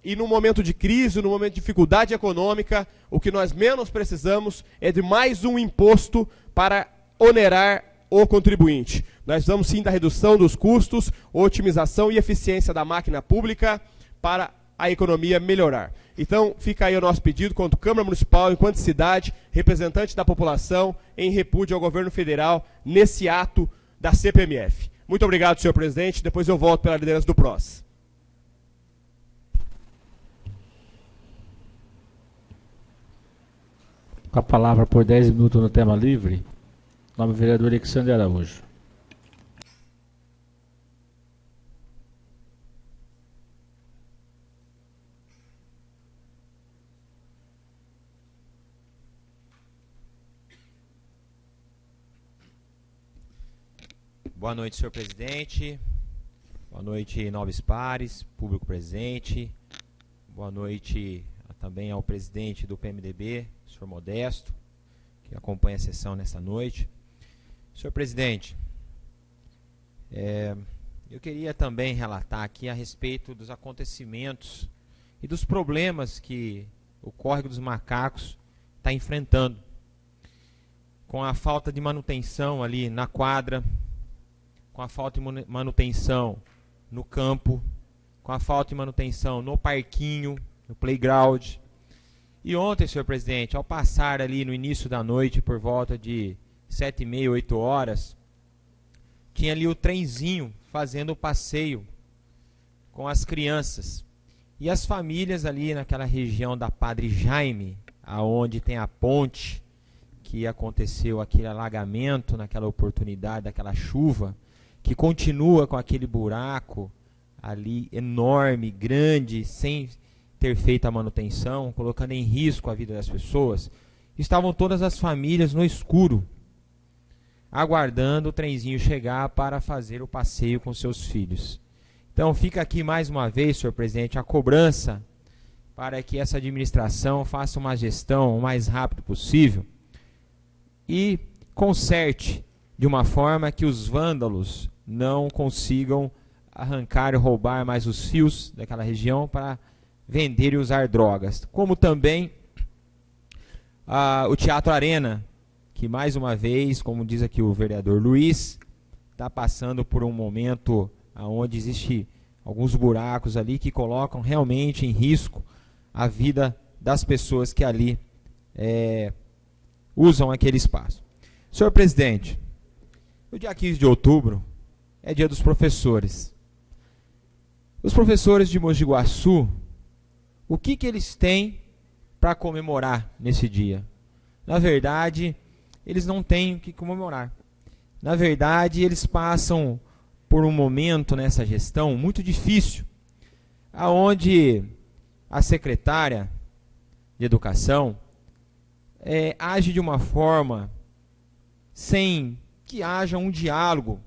e no momento de crise, no momento de dificuldade econômica, o que nós menos precisamos é de mais um imposto para onerar o contribuinte. Nós vamos sim da redução dos custos, otimização e eficiência da máquina pública para a economia melhorar. Então, fica aí o nosso pedido, quanto Câmara Municipal, enquanto cidade, representante da população, em repúdio ao governo federal, nesse ato da CPMF. Muito obrigado, senhor presidente. Depois eu volto pela liderança do PROS. Com a palavra por 10 minutos no tema livre, nome do vereador Alexandre Araújo. Boa noite, senhor presidente. Boa noite, nobres pares, público presente. Boa noite também ao presidente do PMDB, senhor Modesto, que acompanha a sessão nessa noite. Senhor presidente, Eu queria também relatar aqui a respeito dos acontecimentos e dos problemas que o Córrego dos Macacos está enfrentando, com a falta de manutenção ali na quadra, com a falta de manutenção no campo, com a falta de manutenção no parquinho, no playground. E ontem, senhor presidente, ao passar ali no início da noite, por volta de 7h30, 8 horas, tinha ali o trenzinho fazendo o passeio com as crianças. E as famílias ali naquela região da Padre Jaime, aonde tem a ponte, que aconteceu aquele alagamento naquela oportunidade, daquela chuva, que continua com aquele buraco ali enorme, grande, sem ter feito a manutenção, colocando em risco a vida das pessoas. Estavam todas as famílias no escuro, aguardando o trenzinho chegar para fazer o passeio com seus filhos. Então fica aqui mais uma vez, senhor presidente, a cobrança para que essa administração faça uma gestão o mais rápido possível e conserte de uma forma que os vândalos não consigam arrancar e roubar mais os fios daquela região para vender e usar drogas. Como também o Teatro Arena, que mais uma vez, como diz aqui o vereador Luiz, está passando por um momento onde existe alguns buracos ali que colocam realmente em risco a vida das pessoas que ali usam aquele espaço. Senhor presidente, o dia 15 de outubro é dia dos professores. Os professores de Mogi Guaçu, o que eles têm para comemorar nesse dia? Na verdade, eles não têm o que comemorar. Na verdade, eles passam por um momento nessa gestão muito difícil, aonde a secretária de Educação age de uma forma sem que haja um diálogo,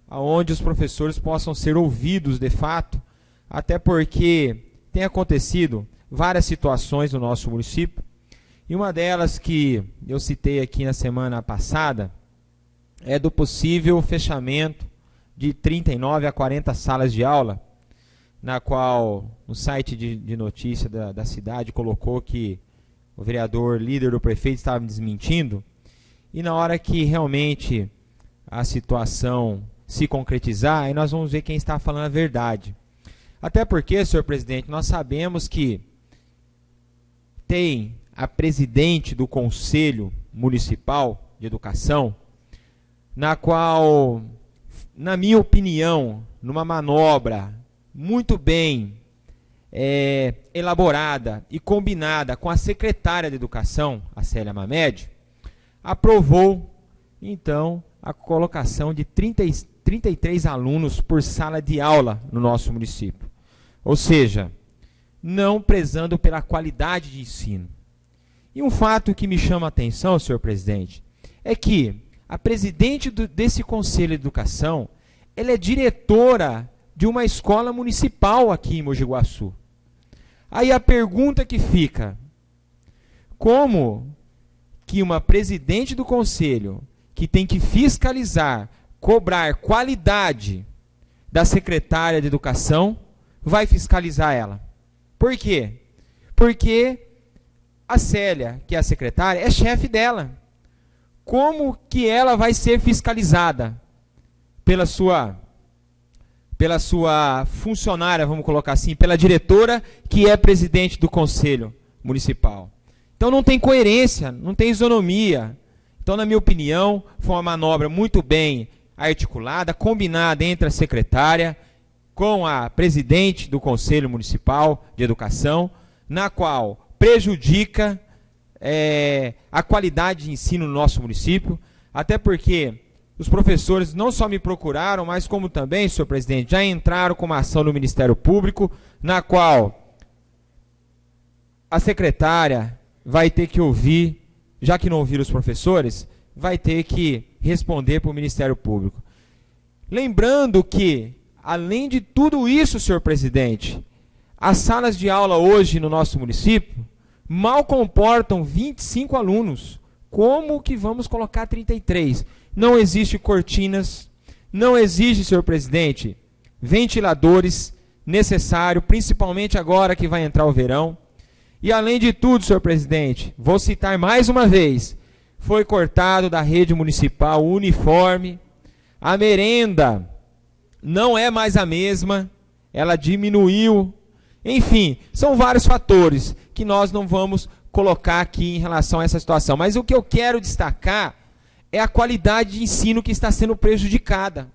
aonde os professores possam ser ouvidos de fato, até porque tem acontecido várias situações no nosso município, e uma delas que eu citei aqui na semana passada é do possível fechamento de 39 a 40 salas de aula, na qual o site de notícia da cidade colocou que o vereador líder do prefeito estava me desmentindo, e na hora que realmente a situação se concretizar, aí nós vamos ver quem está falando a verdade. Até porque, senhor presidente, nós sabemos que tem a presidente do Conselho Municipal de Educação, na qual, na minha opinião, numa manobra muito bem elaborada e combinada com a secretária de Educação, a Célia Mamed, aprovou, então, a colocação de 33 alunos por sala de aula no nosso município. Ou seja, não prezando pela qualidade de ensino. E um fato que me chama a atenção, senhor presidente, é que a presidente desse Conselho de Educação, ela é diretora de uma escola municipal aqui em Mogi Guaçu. Aí a pergunta que fica, como que uma presidente do conselho, que tem que fiscalizar, cobrar qualidade da secretária de Educação, vai fiscalizar ela? Por quê? Porque a Célia, que é a secretária, é chefe dela. Como que ela vai ser fiscalizada pela sua funcionária, vamos colocar assim, pela diretora, que é presidente do Conselho Municipal? Então não tem coerência, não tem isonomia. Então, na minha opinião, foi uma manobra muito bem articulada, combinada entre a secretária com a presidente do Conselho Municipal de Educação, na qual prejudica a qualidade de ensino no nosso município, até porque os professores não só me procuraram, mas como também, senhor presidente, já entraram com uma ação no Ministério Público, na qual a secretária vai ter que ouvir, já que não ouviram os professores, vai ter que responder para o Ministério Público. Lembrando que, além de tudo isso, senhor presidente, as salas de aula hoje no nosso município mal comportam 25 alunos. Como que vamos colocar 33? Não existe cortinas, não exige, senhor presidente, ventiladores necessários, principalmente agora que vai entrar o verão. E além de tudo, senhor presidente, vou citar mais uma vez, foi cortado da rede municipal o uniforme, a merenda não é mais a mesma, ela diminuiu. Enfim, são vários fatores que nós não vamos colocar aqui em relação a essa situação. Mas o que eu quero destacar é a qualidade de ensino que está sendo prejudicada.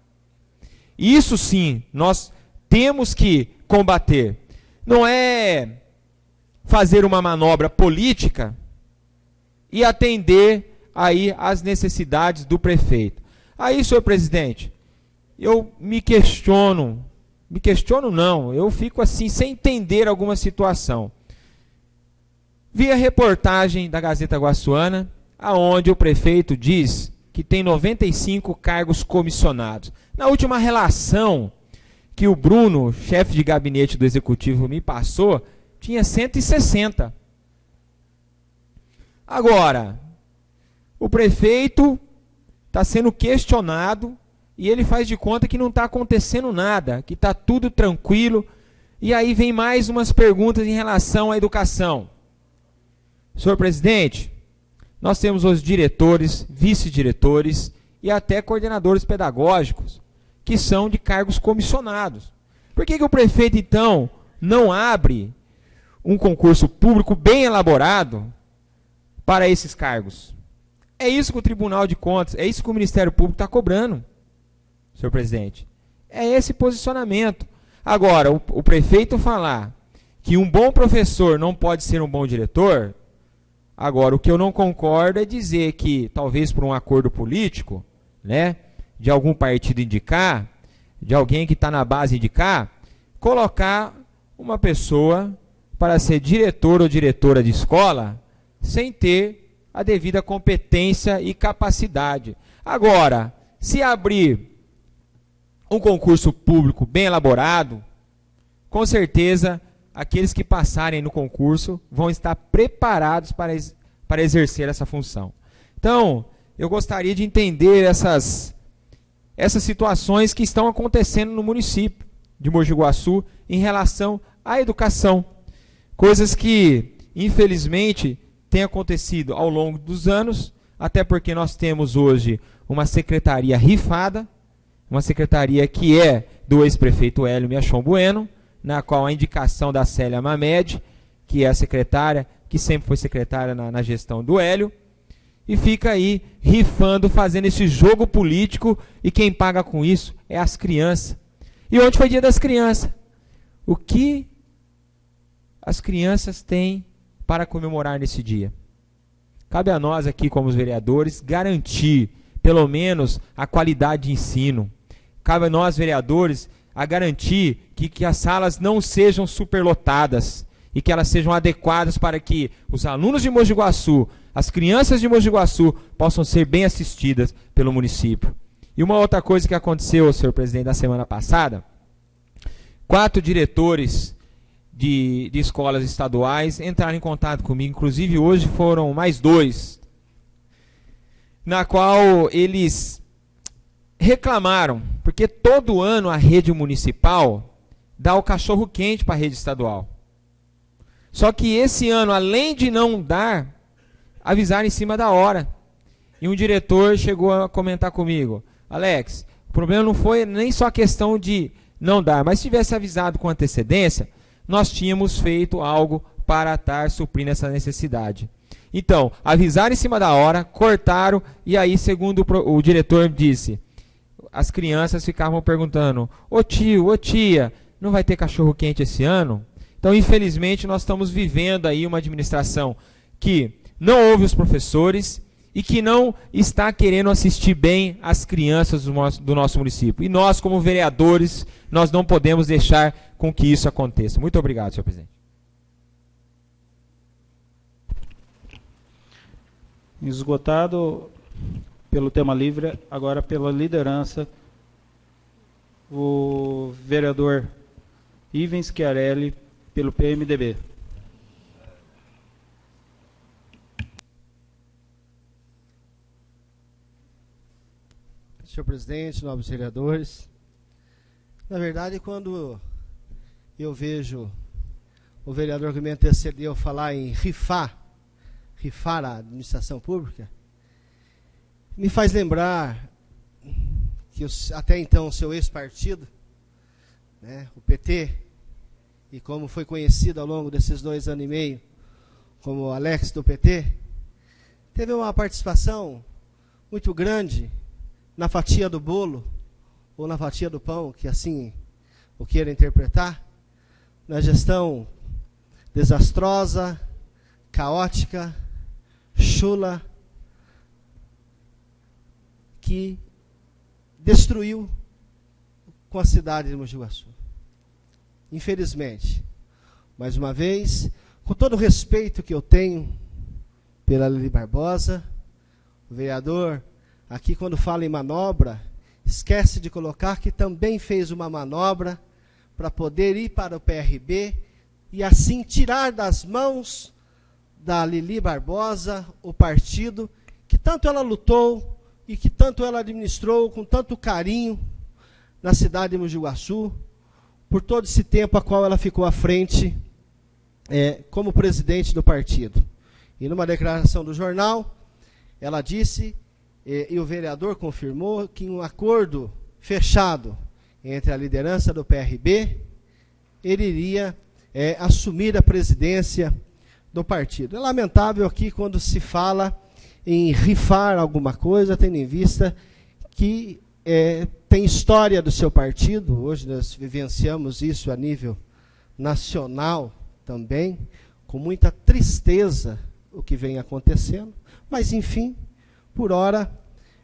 Isso sim, nós temos que combater. Não é fazer uma manobra política e atender aí às necessidades do prefeito. Aí, senhor presidente, eu me questiono não, eu fico assim sem entender alguma situação. Vi a reportagem da Gazeta Guaçuana, aonde o prefeito diz que tem 95 cargos comissionados. Na última relação que o Bruno, chefe de gabinete do Executivo, me passou, tinha 160. Agora, o prefeito está sendo questionado e ele faz de conta que não está acontecendo nada, que está tudo tranquilo. E aí vem mais umas perguntas em relação à educação. Senhor presidente, nós temos os diretores, vice-diretores e até coordenadores pedagógicos, que são de cargos comissionados. Por que o prefeito, então, não abre um concurso público bem elaborado para esses cargos? É isso que o Tribunal de Contas, é isso que o Ministério Público está cobrando, senhor presidente. É esse posicionamento. Agora, o prefeito falar que um bom professor não pode ser um bom diretor, agora, o que eu não concordo é dizer que, talvez por um acordo político, né, de algum partido indicar, de alguém que está na base indicar, colocar uma pessoa para ser diretor ou diretora de escola sem ter a devida competência e capacidade. Agora, se abrir um concurso público bem elaborado, com certeza aqueles que passarem no concurso vão estar preparados para exercer essa função. Então, eu gostaria de entender essas situações que estão acontecendo no município de Mogi Guaçu em relação à educação. Coisas que, infelizmente, têm acontecido ao longo dos anos, até porque nós temos hoje uma secretaria rifada, uma secretaria que é do ex-prefeito Hélio Miachon Bueno, na qual a indicação da Célia Mamed, que é a secretária, que sempre foi secretária na gestão do Hélio, e fica aí rifando, fazendo esse jogo político, e quem paga com isso é as crianças. E ontem foi dia das crianças. O que as crianças têm para comemorar nesse dia? Cabe a nós aqui, como os vereadores, garantir, pelo menos, a qualidade de ensino. Cabe a nós, vereadores, a garantir que as salas não sejam superlotadas e que elas sejam adequadas para que os alunos de Mogi Guaçu, as crianças de Mogi Guaçu, possam ser bem assistidas pelo município. E uma outra coisa que aconteceu, senhor presidente, na semana passada, 4 diretores de escolas estaduais entraram em contato comigo, inclusive hoje foram mais 2, na qual eles reclamaram, porque todo ano a rede municipal dá o cachorro quente para a rede estadual. Só que esse ano, além de não dar, avisaram em cima da hora. E um diretor chegou a comentar comigo: Alex, o problema não foi nem só a questão de não dar, mas se tivesse avisado com antecedência, nós tínhamos feito algo para estar suprindo essa necessidade. Então, avisaram em cima da hora, cortaram, e aí, segundo o diretor disse, as crianças ficavam perguntando: ô tio, ô tia, não vai ter cachorro quente esse ano? Então, infelizmente, nós estamos vivendo aí uma administração que não ouve os professores e que não está querendo assistir bem as crianças do nosso município. E nós, como vereadores, nós não podemos deixar com que isso aconteça. Muito obrigado, senhor presidente. Esgotado pelo tema livre, agora pela liderança, o vereador Ivens Chiarelli, pelo PMDB. senhor presidente, nobres vereadores. Na verdade, quando eu vejo o vereador que me antecedeu falar em rifar a administração pública, me faz lembrar que até então o seu ex-partido, né, o PT, e como foi conhecido ao longo desses 2 anos e meio como Alex do PT, teve uma participação muito grande na fatia do bolo, ou na fatia do pão, que assim o queira interpretar, na gestão desastrosa, caótica, chula, que destruiu com a cidade de Mogi Guaçu. Infelizmente, mais uma vez, com todo o respeito que eu tenho pela Lili Barbosa, o vereador, aqui quando fala em manobra, esquece de colocar que também fez uma manobra para poder ir para o PRB e assim tirar das mãos da Lili Barbosa o partido que tanto ela lutou e que tanto ela administrou com tanto carinho na cidade de Mogi Guaçu, por todo esse tempo a qual ela ficou à frente como presidente do partido. E numa declaração do jornal, ela disse, e o vereador confirmou, que em um acordo fechado entre a liderança do PRB, ele iria assumir a presidência do partido. É lamentável aqui quando se fala em rifar alguma coisa, tendo em vista que tem história do seu partido. Hoje nós vivenciamos isso a nível nacional também, com muita tristeza o que vem acontecendo, mas enfim, por hora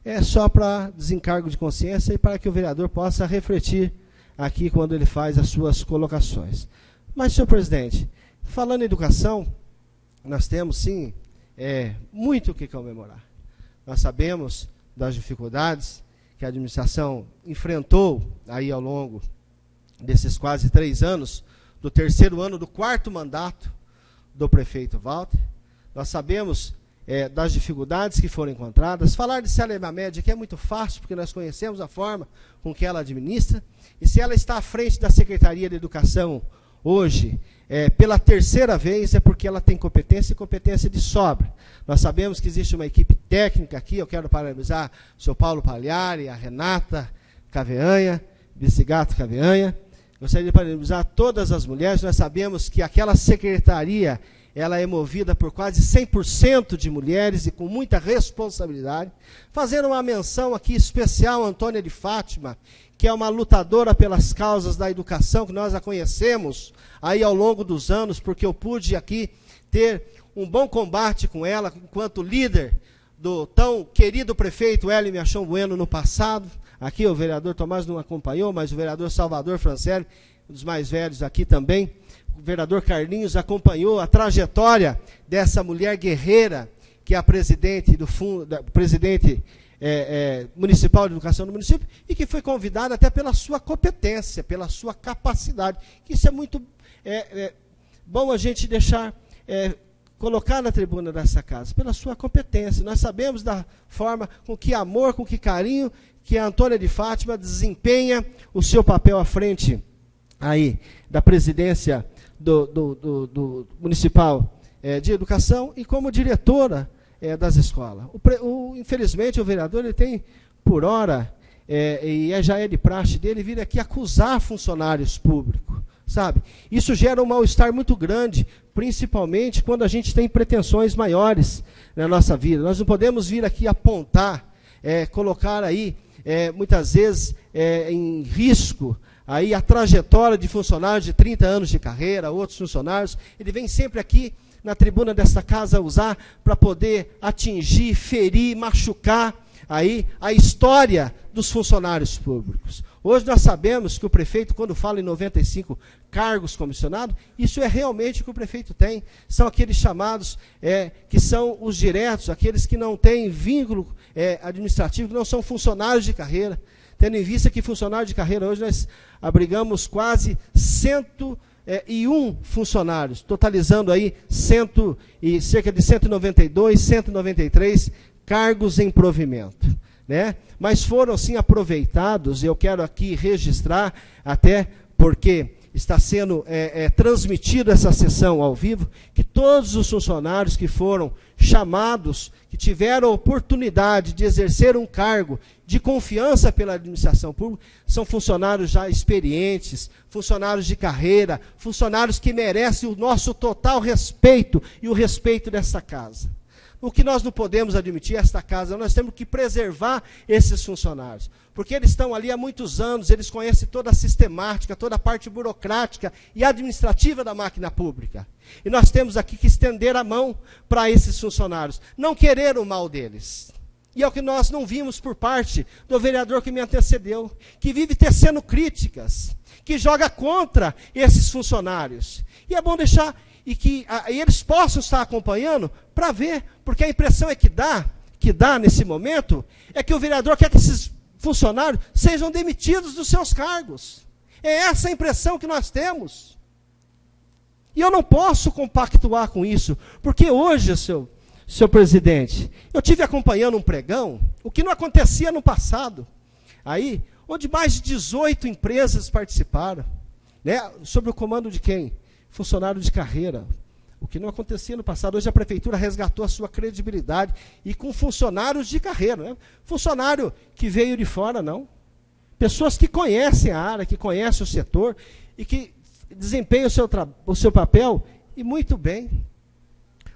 é só para desencargo de consciência e para que o vereador possa refletir aqui quando ele faz as suas colocações. Mas, senhor presidente, falando em educação, nós temos sim muito o que comemorar. Nós sabemos das dificuldades que a administração enfrentou aí ao longo desses quase 3 anos, do 3º ano do 4º mandato do prefeito Walter. Nós sabemos das dificuldades que foram encontradas. Falar de Célia Média aqui é muito fácil, porque nós conhecemos a forma com que ela administra, e se ela está à frente da Secretaria de Educação hoje, pela 3ª vez, é porque ela tem competência e competência de sobra. Nós sabemos que existe uma equipe técnica aqui, eu quero parabenizar o senhor Paulo Pagliari, a Renata Caveanha, Bicigato Caveanha. Gostaria de parabenizar todas as mulheres. Nós sabemos que aquela secretaria, ela é movida por quase 100% de mulheres e com muita responsabilidade. Fazendo uma menção aqui especial a Antônia de Fátima, que é uma lutadora pelas causas da educação, que nós a conhecemos aí ao longo dos anos, porque eu pude aqui ter um bom combate com ela, enquanto líder do tão querido prefeito Hélio Miachão Bueno no passado. Aqui o vereador Tomás não acompanhou, mas o vereador Salvador Francelli, um dos mais velhos aqui também, o vereador Carlinhos acompanhou a trajetória dessa mulher guerreira, que é a presidente municipal de educação do município, e que foi convidada até pela sua competência, pela sua capacidade. Isso é muito bom a gente deixar, colocar na tribuna dessa casa, pela sua competência. Nós sabemos da forma, com que amor, com que carinho, que a Antônia de Fátima desempenha o seu papel à frente aí da presidência do Municipal de Educação e como diretora das escolas. Infelizmente, o vereador ele tem, por hora, e já é de praxe dele, vir aqui acusar funcionários públicos, sabe? Isso gera um mal-estar muito grande, principalmente quando a gente tem pretensões maiores na nossa vida. Nós não podemos vir aqui apontar, colocar aí, muitas vezes, em risco aí a trajetória de funcionários de 30 anos de carreira, outros funcionários. Ele vem sempre aqui na tribuna desta casa usar para poder atingir, ferir, machucar aí a história dos funcionários públicos. Hoje nós sabemos que o prefeito, quando fala em 95 cargos comissionados, isso é realmente o que o prefeito tem. São aqueles chamados, que são os diretos, aqueles que não têm vínculo administrativo, que não são funcionários de carreira. Tendo em vista que funcionário de carreira, hoje nós abrigamos quase 101 funcionários, totalizando aí cerca de 192, 193 cargos em provimento. né? Mas foram sim aproveitados, e eu quero aqui registrar, até porque está sendo transmitida essa sessão ao vivo, que todos os funcionários que foram chamados, que tiveram a oportunidade de exercer um cargo de confiança pela administração pública, são funcionários já experientes, funcionários de carreira, funcionários que merecem o nosso total respeito e o respeito dessa casa. O que nós não podemos admitir, esta casa, nós temos que preservar esses funcionários, porque eles estão ali há muitos anos, eles conhecem toda a sistemática, toda a parte burocrática e administrativa da máquina pública. E nós temos aqui que estender a mão para esses funcionários, não querer o mal deles. E é o que nós não vimos por parte do vereador que me antecedeu, que vive tecendo críticas, que joga contra esses funcionários. E é bom deixar... e que eles possam estar acompanhando para ver, porque a impressão que dá nesse momento, é que o vereador quer que esses funcionários sejam demitidos dos seus cargos. É essa a impressão que nós temos. E eu não posso compactuar com isso, porque hoje, seu presidente, eu tive acompanhando um pregão, o que não acontecia no passado, aí, onde mais de 18 empresas participaram, né, sob o comando de quem? Funcionário de carreira, o que não acontecia no passado. Hoje a prefeitura resgatou a sua credibilidade, e com funcionários de carreira, né? Funcionário que veio de fora, não. Pessoas que conhecem a área, que conhecem o setor, e que desempenham o seu papel, e muito bem.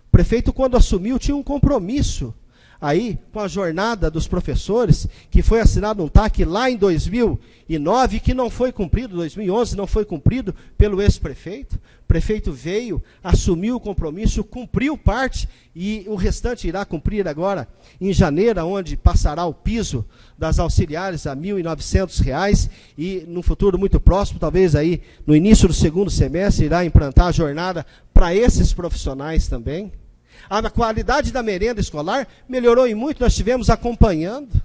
O prefeito, quando assumiu, tinha um compromisso aí com a jornada dos professores, que foi assinado um TAC lá em 2009, que não foi cumprido, 2011 não foi cumprido pelo ex-prefeito. O prefeito veio, assumiu o compromisso, cumpriu parte, e o restante irá cumprir agora em janeiro, onde passará o piso das auxiliares a R$ 1.900, e no futuro muito próximo, talvez aí no início do segundo semestre, irá implantar a jornada para esses profissionais também. A qualidade da merenda escolar melhorou e muito, nós estivemos acompanhando.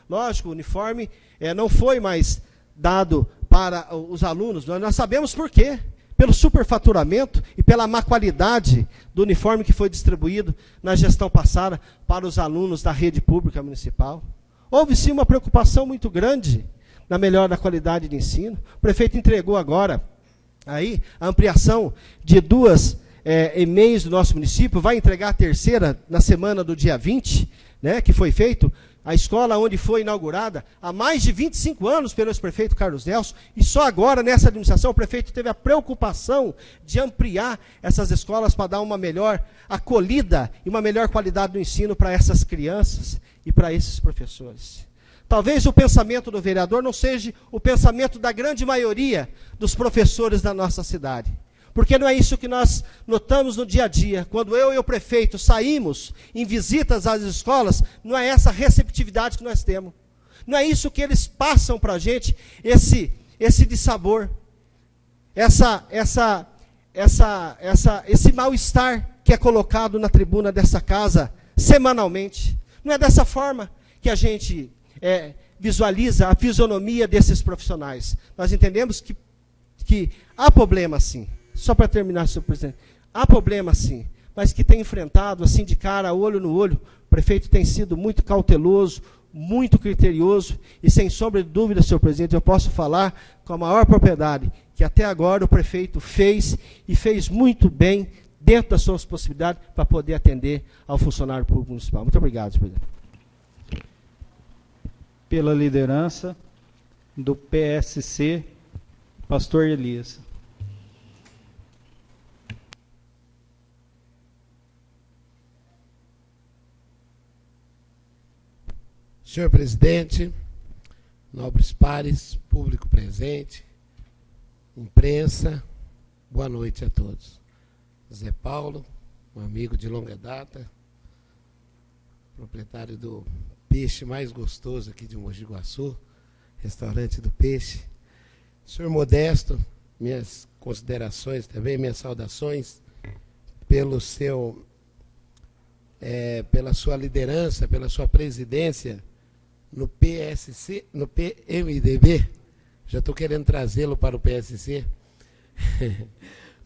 Lógico, o uniforme não foi mais dado para os alunos, nós sabemos por quê. Pelo superfaturamento e pela má qualidade do uniforme que foi distribuído na gestão passada para os alunos da rede pública municipal. Houve sim uma preocupação muito grande na melhora da qualidade de ensino. O prefeito entregou agora aí a ampliação de 2 e-mails do nosso município, vai entregar a terceira na semana do dia 20, né, que foi feito, a escola onde foi inaugurada há mais de 25 anos pelo ex-prefeito Carlos Nelson, e só agora, nessa administração, o prefeito teve a preocupação de ampliar essas escolas para dar uma melhor acolhida e uma melhor qualidade do ensino para essas crianças e para esses professores. Talvez o pensamento do vereador não seja o pensamento da grande maioria dos professores da nossa cidade. Porque não é isso que nós notamos no dia a dia. Quando eu e o prefeito saímos em visitas às escolas, não é essa receptividade que nós temos. Não é isso que eles passam para a gente, esse dissabor, esse mal-estar que é colocado na tribuna dessa casa semanalmente. Não é dessa forma que a gente visualiza a fisionomia desses profissionais. Nós entendemos que há problema, sim. Só para terminar, senhor presidente, há problema sim, mas que tem enfrentado assim de cara, olho no olho. O prefeito tem sido muito cauteloso, muito criterioso, e sem sombra de dúvida, senhor presidente, eu posso falar com a maior propriedade, que até agora o prefeito fez, e fez muito bem, dentro das suas possibilidades, para poder atender ao funcionário público municipal. Muito obrigado, senhor presidente. Pela liderança do PSC, pastor Elias. Senhor presidente, nobres pares, público presente, imprensa, boa noite a todos. Zé Paulo, um amigo de longa data, proprietário do peixe mais gostoso aqui de Mogi Guaçu, restaurante do peixe. Senhor Modesto, minhas considerações também, minhas saudações pela sua liderança, pela sua presidência no PSC, no PMDB, já estou querendo trazê-lo para o PSC,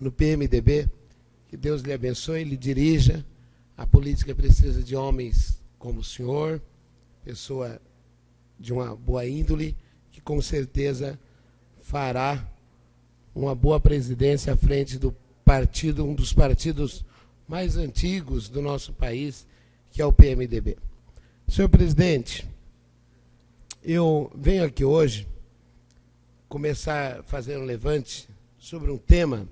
no PMDB, que Deus lhe abençoe e lhe dirija. A política precisa de homens como o senhor, pessoa de uma boa índole, que com certeza fará uma boa presidência à frente do partido, um dos partidos mais antigos do nosso país, que é o PMDB. Senhor presidente, eu venho aqui hoje começar a fazer um levante sobre um tema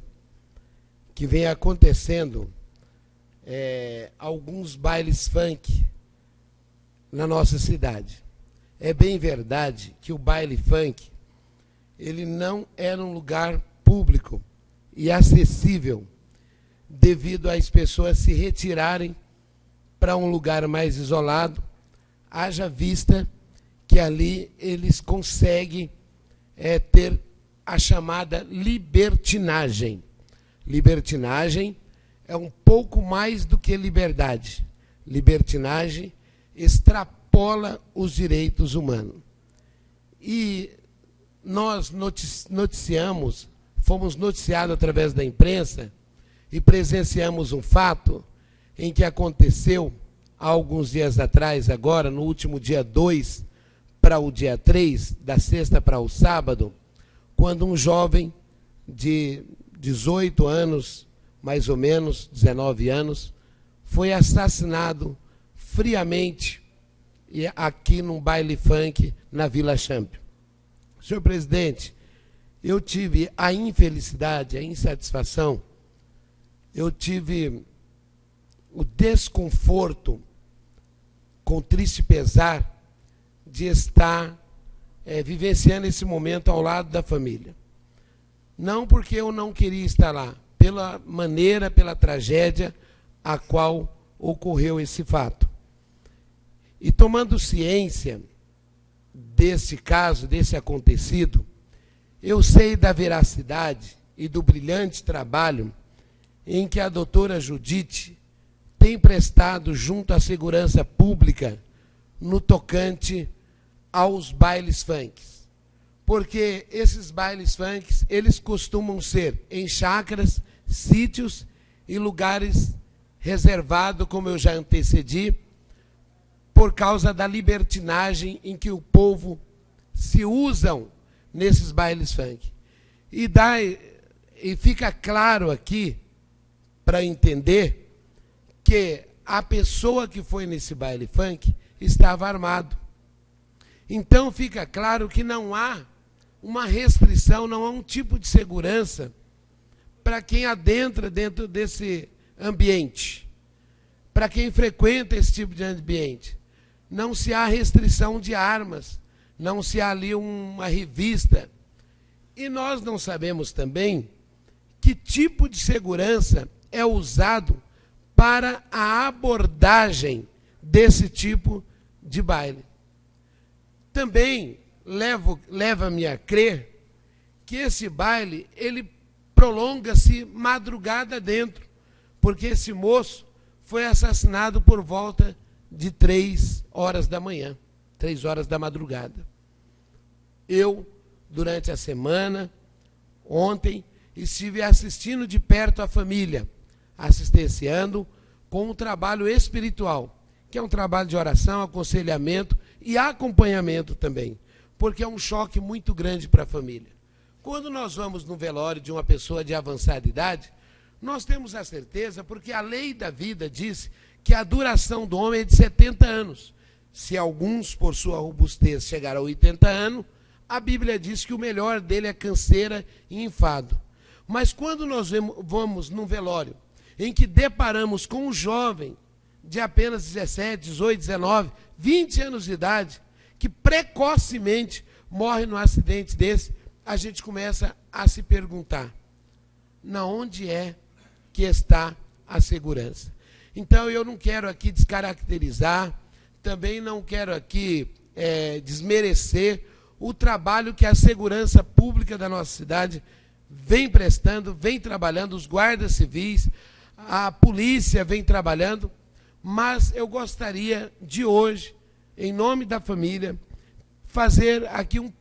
que vem acontecendo, alguns bailes funk na nossa cidade. É bem verdade que o baile funk, ele não era um lugar público e acessível, devido às pessoas se retirarem para um lugar mais isolado, haja vista que ali eles conseguem ter a chamada libertinagem. Libertinagem é um pouco mais do que liberdade. Libertinagem extrapola os direitos humanos. E nós noticiamos, fomos noticiados através da imprensa e presenciamos um fato em que aconteceu há alguns dias atrás, agora, no último dia 2 para o dia 3, da sexta para o sábado, quando um jovem de 18 anos, mais ou menos, 19 anos, foi assassinado friamente aqui num baile funk na Vila Champion. Senhor presidente, eu tive a infelicidade, a insatisfação, eu tive o desconforto, com triste pesar, de estar vivenciando esse momento ao lado da família. Não porque eu não queria estar lá, pela maneira, pela tragédia a qual ocorreu esse fato. E tomando ciência desse caso, desse acontecido, eu sei da veracidade e do brilhante trabalho em que a doutora Judite tem prestado junto à segurança pública no tocante aos bailes funks. Porque esses bailes funks, eles costumam ser em chácaras, sítios e lugares reservados, como eu já antecedi, por causa da libertinagem em que o povo se usam nesses bailes funk. E fica claro aqui, para entender, que a pessoa que foi nesse baile funk estava armado. Então fica claro que não há uma restrição, não há um tipo de segurança para quem adentra dentro desse ambiente, para quem frequenta esse tipo de ambiente. Não se há restrição de armas, não se há ali uma revista. E nós não sabemos também que tipo de segurança é usado para a abordagem desse tipo de baile. Também leva-me a crer que esse baile, ele prolonga-se madrugada dentro, porque esse moço foi assassinado por volta de 3 horas da manhã, 3 horas da madrugada. Eu, durante a semana, ontem, estive assistindo de perto a família, assistenciando com um trabalho espiritual, que é um trabalho de oração, aconselhamento e acompanhamento também, porque é um choque muito grande para a família. Quando nós vamos no velório de uma pessoa de avançada idade, nós temos a certeza, porque a lei da vida diz que a duração do homem é de 70 anos. Se alguns, por sua robustez, chegaram a 80 anos, a Bíblia diz que o melhor dele é canseira e enfado. Mas quando nós vamos num velório, em que deparamos com um jovem de apenas 17, 18, 19, 20 anos de idade, que precocemente morre num acidente desse, a gente começa a se perguntar, na onde é que está a segurança? Então eu não quero aqui descaracterizar, também não quero aqui desmerecer o trabalho que a segurança pública da nossa cidade vem prestando, vem trabalhando, os guardas civis, a polícia vem trabalhando, mas eu gostaria de hoje, em nome da família, fazer aqui um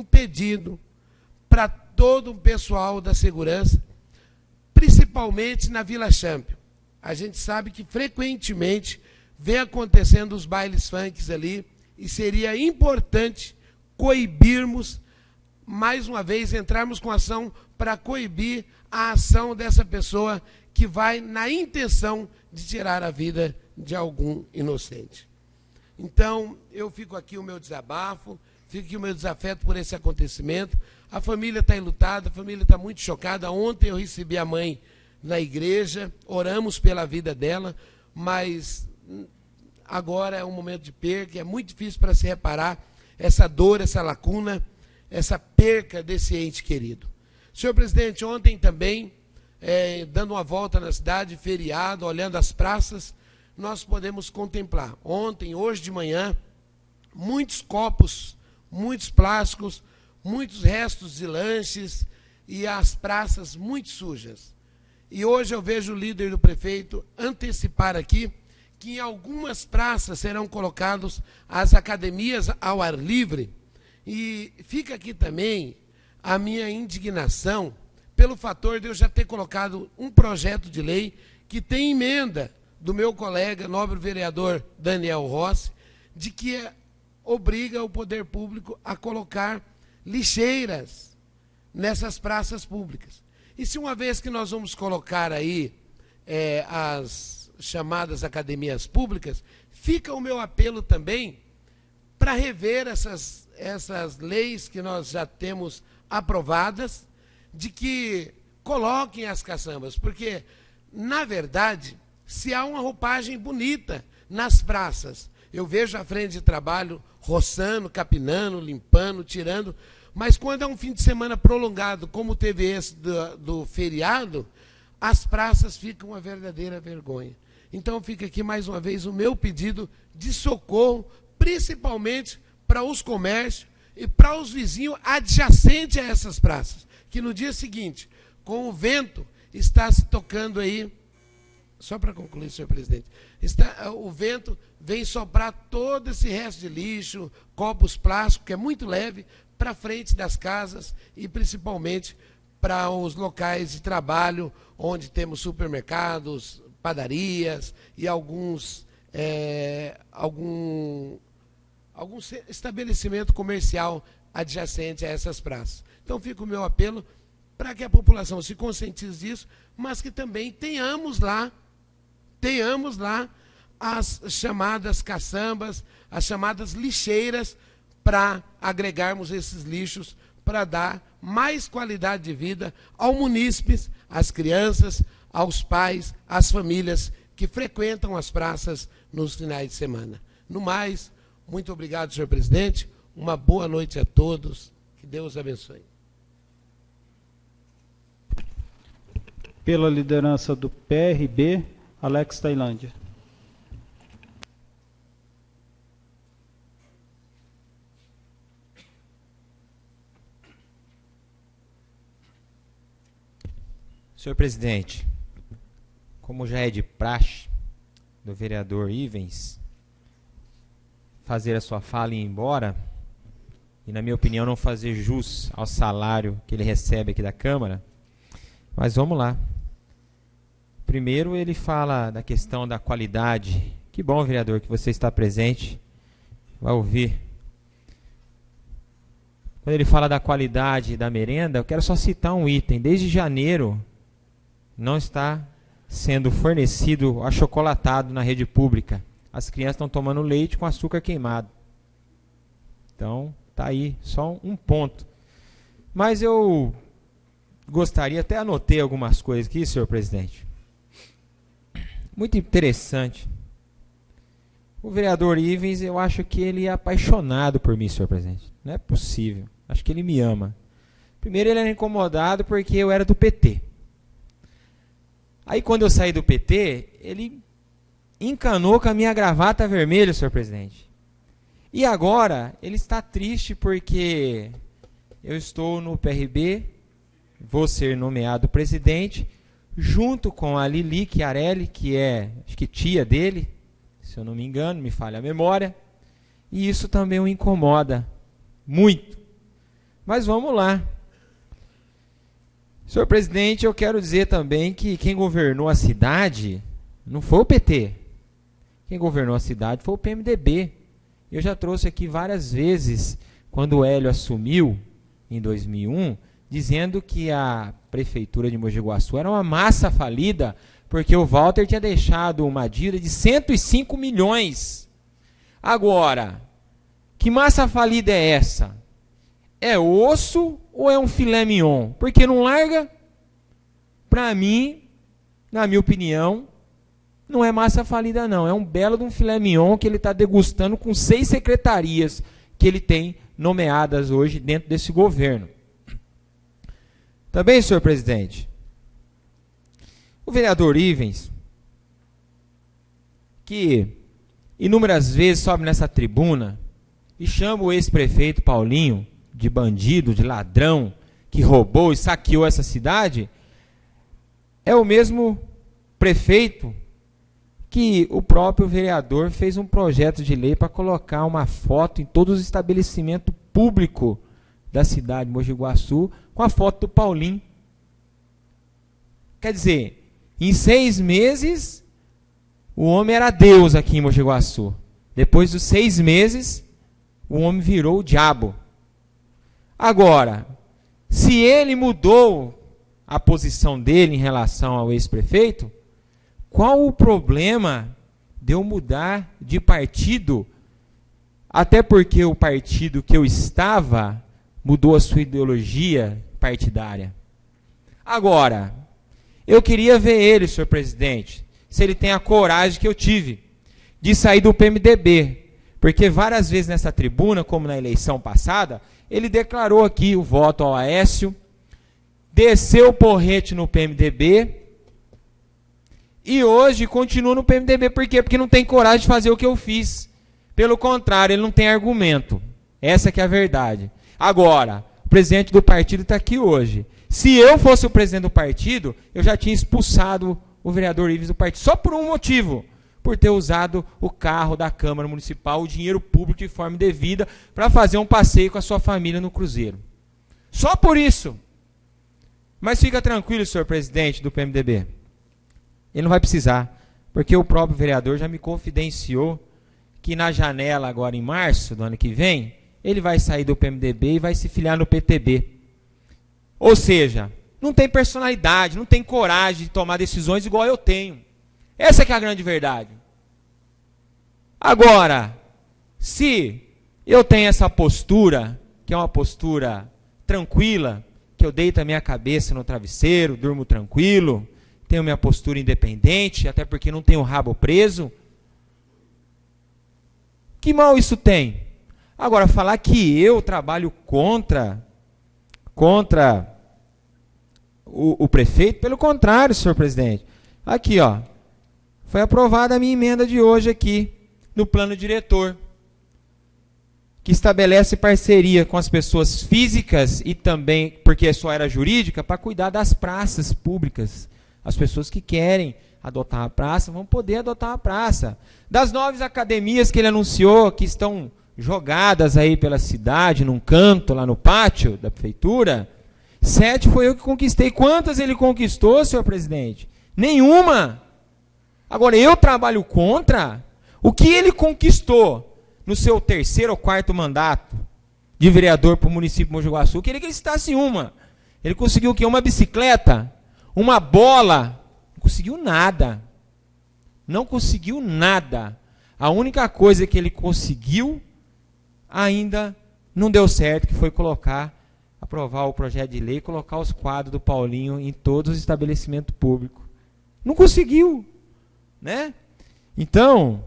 pedido para todo o pessoal da segurança, principalmente na Vila Champion. A gente sabe que frequentemente vem acontecendo os bailes funks ali, e seria importante coibirmos, mais uma vez, entrarmos com ação para coibir a ação dessa pessoa que vai na intenção de tirar a vida de algum inocente. Então, eu fico aqui o meu desabafo, fico aqui o meu desafeto por esse acontecimento. A família está enlutada, a família está muito chocada. Ontem eu recebi a mãe na igreja, oramos pela vida dela, mas agora é um momento de perca, é muito difícil para se reparar essa dor, essa lacuna, essa perca desse ente querido. Senhor presidente, ontem também, dando uma volta na cidade, feriado, olhando as praças, nós podemos contemplar, ontem, hoje de manhã, muitos copos, muitos plásticos, muitos restos de lanches e as praças muito sujas. E hoje eu vejo o líder do prefeito antecipar aqui que em algumas praças serão colocadas as academias ao ar livre. E fica aqui também a minha indignação pelo fator de eu já ter colocado um projeto de lei que tem emenda do meu colega, nobre vereador Daniel Rossi, de que obriga o poder público a colocar lixeiras nessas praças públicas. E se uma vez que nós vamos colocar aí as chamadas academias públicas, fica o meu apelo também para rever essas leis que nós já temos aprovadas, de que coloquem as caçambas, porque, na verdade, se há uma roupagem bonita nas praças, eu vejo a frente de trabalho roçando, capinando, limpando, tirando, mas quando é um fim de semana prolongado, como teve esse do feriado, as praças ficam uma verdadeira vergonha. Então fica aqui mais uma vez o meu pedido de socorro, principalmente para os comércios e para os vizinhos adjacentes a essas praças, que no dia seguinte, com o vento, está se tocando aí, só para concluir, senhor presidente, o vento vem soprar todo esse resto de lixo, copos plásticos, que é muito leve, para frente das casas e principalmente para os locais de trabalho, onde temos supermercados, padarias e algum estabelecimento comercial adjacente a essas praças. Então fica o meu apelo para que a população se conscientize disso, mas que também tenhamos lá as chamadas caçambas, as chamadas lixeiras, para agregarmos esses lixos, para dar mais qualidade de vida ao munícipes, às crianças, aos pais, às famílias que frequentam as praças nos finais de semana. No mais, muito obrigado, senhor presidente, uma boa noite a todos, que Deus abençoe. Pela liderança do PRB, Alex Tailândia. Senhor presidente, como já é de praxe do vereador Ivens fazer a sua fala e ir embora, e na minha opinião não fazer jus ao salário que ele recebe aqui da Câmara, mas vamos lá. Primeiro ele fala da questão da qualidade. Que bom, vereador, que você está presente, vai ouvir. Quando ele fala da qualidade da merenda, eu quero só citar um item. Desde janeiro não está sendo fornecido achocolatado na rede pública. As crianças estão tomando leite com açúcar queimado. Então, está aí, só um ponto. Mas eu gostaria, até anotei algumas coisas aqui, senhor presidente. Muito interessante. O vereador Ivens, eu acho que ele é apaixonado por mim, senhor presidente. Não é possível. Acho que ele me ama. Primeiro, ele era incomodado porque eu era do PT. Aí, quando eu saí do PT, ele encanou com a minha gravata vermelha, senhor presidente. E agora, ele está triste porque eu estou no PRB, vou ser nomeado presidente, junto com a Lili Chiarelli, que é, acho que tia dele, se eu não me engano, me falha a memória, e isso também o incomoda muito. Mas vamos lá. Senhor presidente, eu quero dizer também que quem governou a cidade não foi o PT. quem governou a cidade foi o PMDB. Eu já trouxe aqui várias vezes, quando o Hélio assumiu, em 2001, dizendo que a prefeitura de Mogi Guaçu era uma massa falida, porque o Walter tinha deixado uma dívida de 105 milhões. Agora, que massa falida é essa? É osso ou é um filé mignon? Porque não larga? Para mim, na minha opinião, não é massa falida não. É um belo de um filé mignon que ele está degustando com 6 secretarias que ele tem nomeadas hoje dentro desse governo. Também, senhor presidente, o vereador Ivens, que inúmeras vezes sobe nessa tribuna e chama o ex-prefeito Paulinho de bandido, de ladrão, que roubou e saqueou essa cidade, é o mesmo prefeito que o próprio vereador fez um projeto de lei para colocar uma foto em todos os estabelecimentos públicos da cidade de Mogi Guaçu com a foto do Paulinho. Quer dizer, em 6 meses, o homem era Deus aqui em Mogi Guaçu. Depois dos 6 meses, o homem virou o diabo. Agora, se ele mudou a posição dele em relação ao ex-prefeito, qual o problema de eu mudar de partido? Até porque o partido que eu estava mudou a sua ideologia partidária. Agora, eu queria ver ele, senhor presidente, se ele tem a coragem que eu tive de sair do PMDB. Porque várias vezes nessa tribuna, como na eleição passada, ele declarou aqui o voto ao Aécio, desceu o porrete no PMDB e hoje continua no PMDB. Por quê? Porque não tem coragem de fazer o que eu fiz. Pelo contrário, ele não tem argumento. Essa que é a verdade. Agora, o presidente do partido está aqui hoje. Se eu fosse o presidente do partido, eu já tinha expulsado o vereador Ivens do partido. Só por um motivo. Por ter usado o carro da Câmara Municipal, o dinheiro público de forma indevida, para fazer um passeio com a sua família no Cruzeiro. Só por isso. Mas fica tranquilo, senhor presidente do PMDB. Ele não vai precisar, porque o próprio vereador já me confidenciou que na janela agora em março do ano que vem, ele vai sair do PMDB e vai se filiar no PTB. Ou seja, não tem personalidade, não tem coragem de tomar decisões igual eu tenho. Essa que é a grande verdade. Agora, se eu tenho essa postura, que é uma postura tranquila, que eu deito a minha cabeça no travesseiro, durmo tranquilo, tenho minha postura independente, até porque não tenho o rabo preso, que mal isso tem? Agora, falar que eu trabalho contra o prefeito, pelo contrário, senhor presidente. Aqui, ó, foi aprovada a minha emenda de hoje aqui, no plano diretor, que estabelece parceria com as pessoas físicas e também, porque só era jurídica, para cuidar das praças públicas. As pessoas que querem adotar a praça vão poder adotar a praça. Das 9 academias que ele anunciou, que estão jogadas aí pela cidade, num canto, lá no pátio da prefeitura, 7 foi eu que conquistei. Quantas ele conquistou, senhor presidente? Nenhuma! Agora, eu trabalho contra o que ele conquistou no seu 3º ou 4º mandato de vereador para o município de Mogi Guaçu. Eu queria que ele citasse uma. Ele conseguiu o quê? Uma bicicleta? Uma bola? Não conseguiu nada. Não conseguiu nada. A única coisa que ele conseguiu ainda não deu certo, que foi aprovar o projeto de lei e colocar os quadros do Paulinho em todos os estabelecimentos públicos. Não conseguiu. Né? Então,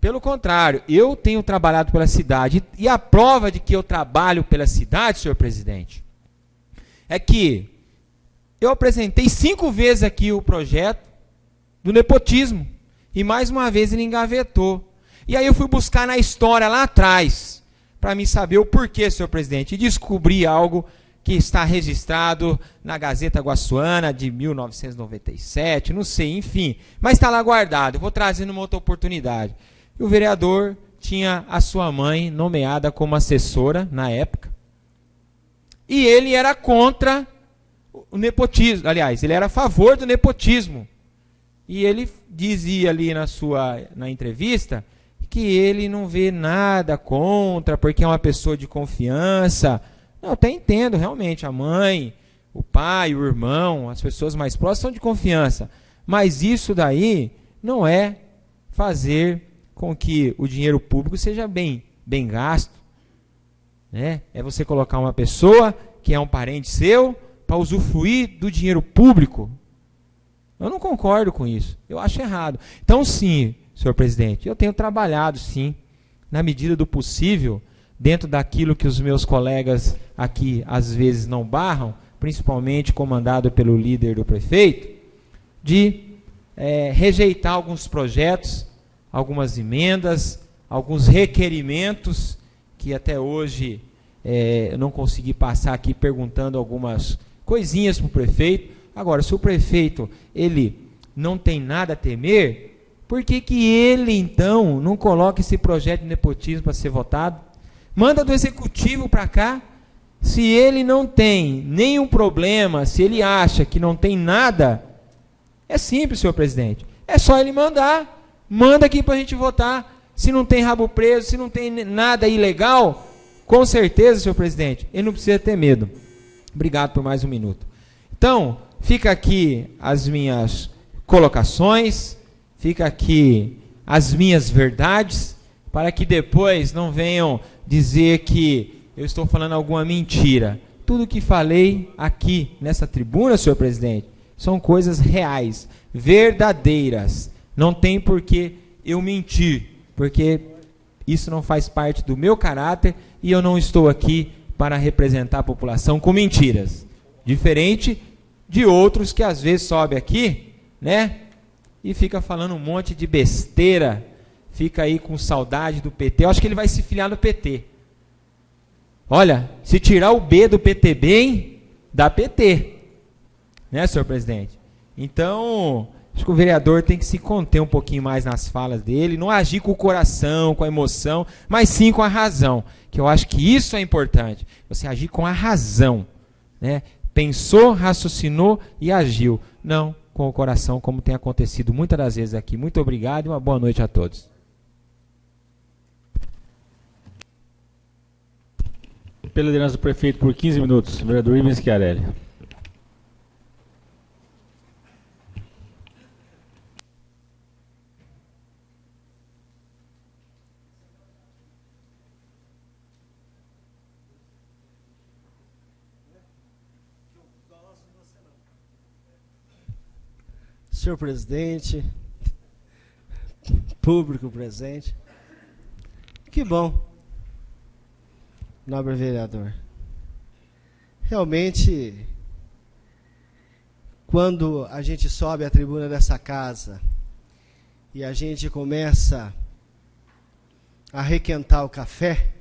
pelo contrário, eu tenho trabalhado pela cidade, e a prova de que eu trabalho pela cidade, senhor presidente, é que eu apresentei 5 vezes aqui o projeto do nepotismo, e mais uma vez ele engavetou. E aí eu fui buscar na história lá atrás, para me saber o porquê, senhor presidente, e descobri algo que está registrado na Gazeta Guaçuana de 1997, não sei, enfim, mas está lá guardado. Eu vou trazer numa outra oportunidade. E o vereador tinha a sua mãe nomeada como assessora na época, e ele era contra o nepotismo, aliás, ele era a favor do nepotismo. E ele dizia ali na entrevista que ele não vê nada contra, porque é uma pessoa de confiança. Eu até entendo, realmente, a mãe, o pai, o irmão, as pessoas mais próximas são de confiança. Mas isso daí não é fazer com que o dinheiro público seja bem gasto. Né? É você colocar uma pessoa que é um parente seu para usufruir do dinheiro público. Eu não concordo com isso. Eu acho errado. Então, sim, senhor presidente, eu tenho trabalhado, sim, na medida do possível, dentro daquilo que os meus colegas aqui, às vezes, não barram, principalmente comandado pelo líder do prefeito, de rejeitar alguns projetos, algumas emendas, alguns requerimentos, que até hoje eu não consegui passar aqui perguntando algumas coisinhas para o prefeito. Agora, se o prefeito ele não tem nada a temer, por que ele, então, não coloca esse projeto de nepotismo para ser votado? Manda do executivo para cá. Se ele não tem nenhum problema, se ele acha que não tem nada, é simples, senhor presidente. É só ele mandar. Manda aqui para a gente votar. Se não tem rabo preso, se não tem nada ilegal, com certeza, senhor presidente, ele não precisa ter medo. Obrigado por mais um minuto. Então, fica aqui as minhas colocações, fica aqui as minhas verdades, para que depois não venham dizer que eu estou falando alguma mentira. Tudo que falei aqui nessa tribuna, senhor presidente, são coisas reais, verdadeiras. Não tem por que eu mentir, porque isso não faz parte do meu caráter e eu não estou aqui para representar a população com mentiras. Diferente de outros que às vezes sobe aqui, né, e fica falando um monte de besteira, fica aí com saudade do PT. Eu acho que ele vai se filiar no PT. Olha, se tirar o B do PTB, hein, dá PT. Né, senhor presidente? Então, acho que o vereador tem que se conter um pouquinho mais nas falas dele, não agir com o coração, com a emoção, mas sim com a razão, que eu acho que isso é importante, você agir com a razão, né? Pensou, raciocinou e agiu, não com o coração, como tem acontecido muitas das vezes aqui. Muito obrigado e uma boa noite a todos. Pela liderança do prefeito por 15 minutos, vereador Ivan Schiarelli. Senhor presidente, público presente, que bom, nobre vereador. Realmente, quando a gente sobe à tribuna dessa casa e a gente começa a requentar o café,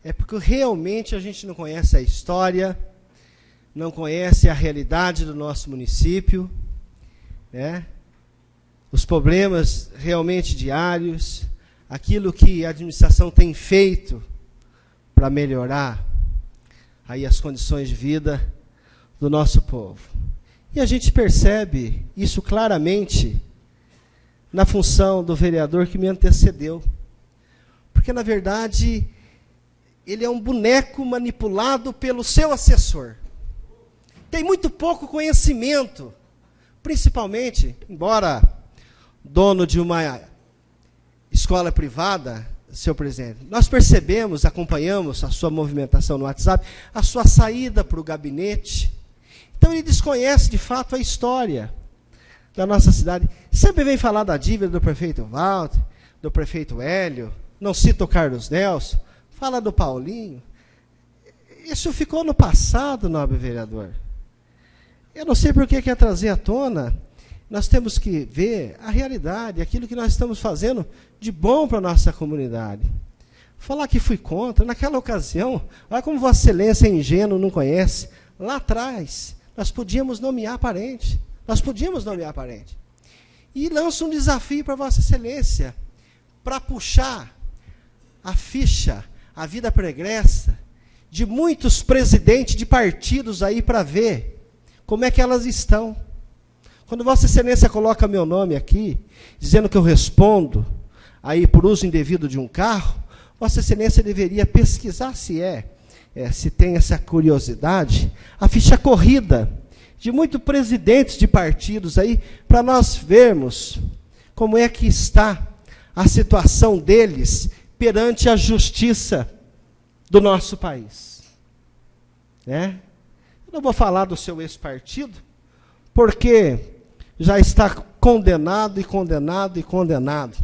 é porque realmente a gente não conhece a história, não conhece a realidade do nosso município, né? Os problemas realmente diários, aquilo que a administração tem feito para melhorar aí as condições de vida do nosso povo. E a gente percebe isso claramente na função do vereador que me antecedeu. Porque, na verdade, ele é um boneco manipulado pelo seu assessor. Tem muito pouco conhecimento, principalmente, embora dono de uma escola privada, senhor presidente, nós percebemos, acompanhamos a sua movimentação no WhatsApp, a sua saída para o gabinete. Então, ele desconhece, de fato, a história da nossa cidade. Sempre vem falar da dívida do prefeito Walter, do prefeito Hélio, não cita o Carlos Nelson, fala do Paulinho. Isso ficou no passado, nobre vereador. Eu não sei por que quer trazer à tona. Nós temos que ver a realidade, aquilo que nós estamos fazendo de bom para a nossa comunidade. Falar que fui contra, naquela ocasião, olha como Vossa Excelência é ingênuo, não conhece. Lá atrás, nós podíamos nomear parente. E lanço um desafio para Vossa Excelência, para puxar a ficha, a vida pregressa, de muitos presidentes de partidos aí para ver como é que elas estão. Quando Vossa Excelência coloca meu nome aqui, dizendo que eu respondo aí por uso indevido de um carro, Vossa Excelência deveria pesquisar se tem essa curiosidade, a ficha corrida de muitos presidentes de partidos aí, para nós vermos como é que está a situação deles perante a justiça do nosso país. Né? Eu não vou falar do seu ex-partido, porque já está condenado e condenado e condenado.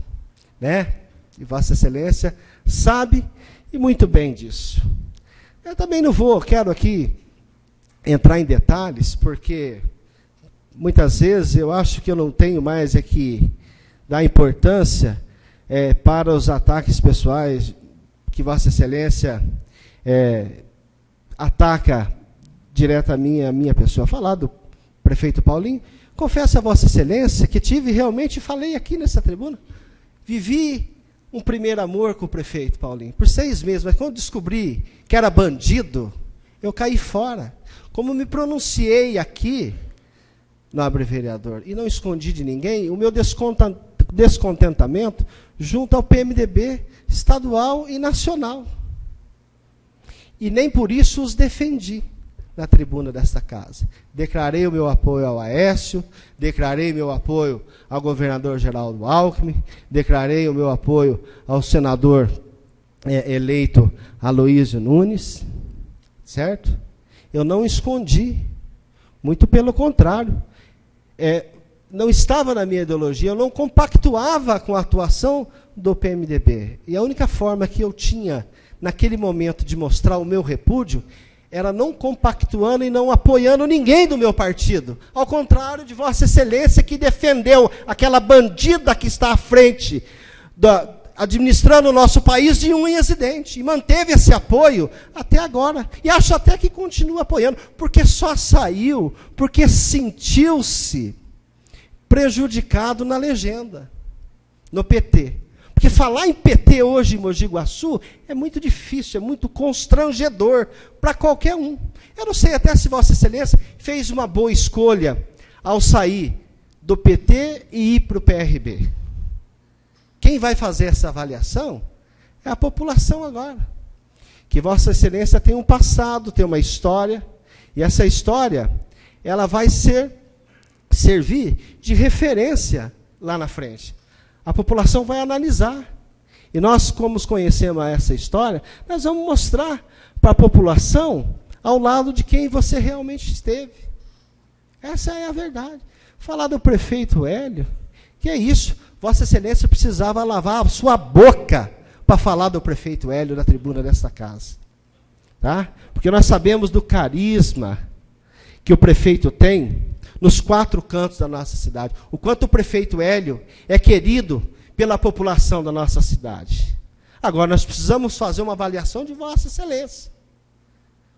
Né? E Vossa Excelência sabe e muito bem disso. Eu também não quero aqui entrar em detalhes, porque muitas vezes eu acho que eu não tenho mais que dar importância para os ataques pessoais que Vossa Excelência ataca direto a minha pessoa. Falar do prefeito Paulinho, confesso a Vossa Excelência que realmente falei aqui nessa tribuna, vivi um primeiro amor com o prefeito Paulinho, por 6 meses, mas quando descobri que era bandido, eu caí fora. Como me pronunciei aqui, nobre vereador, e não escondi de ninguém, o meu descontentamento junto ao PMDB estadual e nacional. E nem por isso os defendi na tribuna desta casa. Declarei o meu apoio ao Aécio, declarei meu apoio ao governador Geraldo Alckmin, declarei o meu apoio ao senador eleito Aloysio Nunes, certo? Eu não escondi, muito pelo contrário. Não estava na minha ideologia, eu não compactuava com a atuação do PMDB. E a única forma que eu tinha, naquele momento, de mostrar o meu repúdio, era não compactuando e não apoiando ninguém do meu partido. Ao contrário de Vossa Excelência, que defendeu aquela bandida que está à frente, administrando o nosso país de unhas e dentes. E manteve esse apoio até agora. E acho até que continua apoiando, porque só saiu, porque sentiu-se prejudicado na legenda, no PT. Porque falar em PT hoje em Mogi Guaçu é muito difícil, é muito constrangedor para qualquer um. Eu não sei até se Vossa Excelência fez uma boa escolha ao sair do PT e ir para o PRB. Quem vai fazer essa avaliação é a população agora. Que Vossa Excelência tem um passado, tem uma história, e essa história ela vai servir de referência lá na frente. A população vai analisar. E nós, como conhecemos essa história, nós vamos mostrar para a população ao lado de quem você realmente esteve. Essa é a verdade. Falar do prefeito Hélio, que é isso? Vossa Excelência precisava lavar a sua boca para falar do prefeito Hélio na tribuna desta casa. Tá? Porque nós sabemos do carisma que o prefeito tem nos 4 cantos da nossa cidade. O quanto o prefeito Hélio é querido pela população da nossa cidade. Agora, nós precisamos fazer uma avaliação de Vossa Excelência.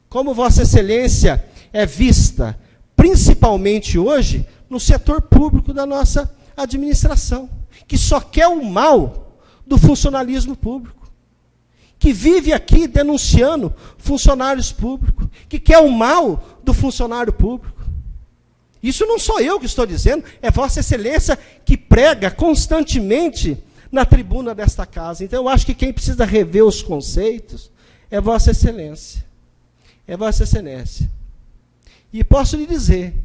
Como Vossa Excelência é vista, principalmente hoje, no setor público da nossa administração, que só quer o mal do funcionalismo público, que vive aqui denunciando funcionários públicos, que quer o mal do funcionário público. Isso não sou eu que estou dizendo, é Vossa Excelência que prega constantemente na tribuna desta casa. Então, eu acho que quem precisa rever os conceitos é Vossa Excelência. É Vossa Excelência. E posso lhe dizer,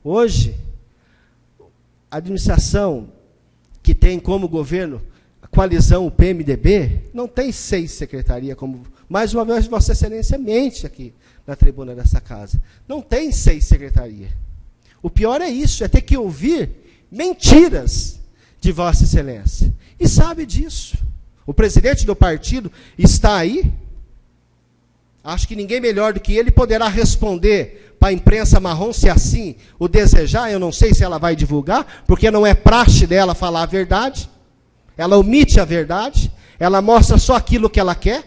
hoje, a administração que tem como governo a coalizão PMDB, não tem 6 secretarias, como mais uma vez Vossa Excelência mente aqui na tribuna desta casa. Não tem 6 secretarias. O pior é isso, é ter que ouvir mentiras de Vossa Excelência. E sabe disso. O presidente do partido está aí. Acho que ninguém melhor do que ele poderá responder para a imprensa marrom, se assim o desejar. Eu não sei se ela vai divulgar, porque não é praxe dela falar a verdade. Ela omite a verdade, ela mostra só aquilo que ela quer.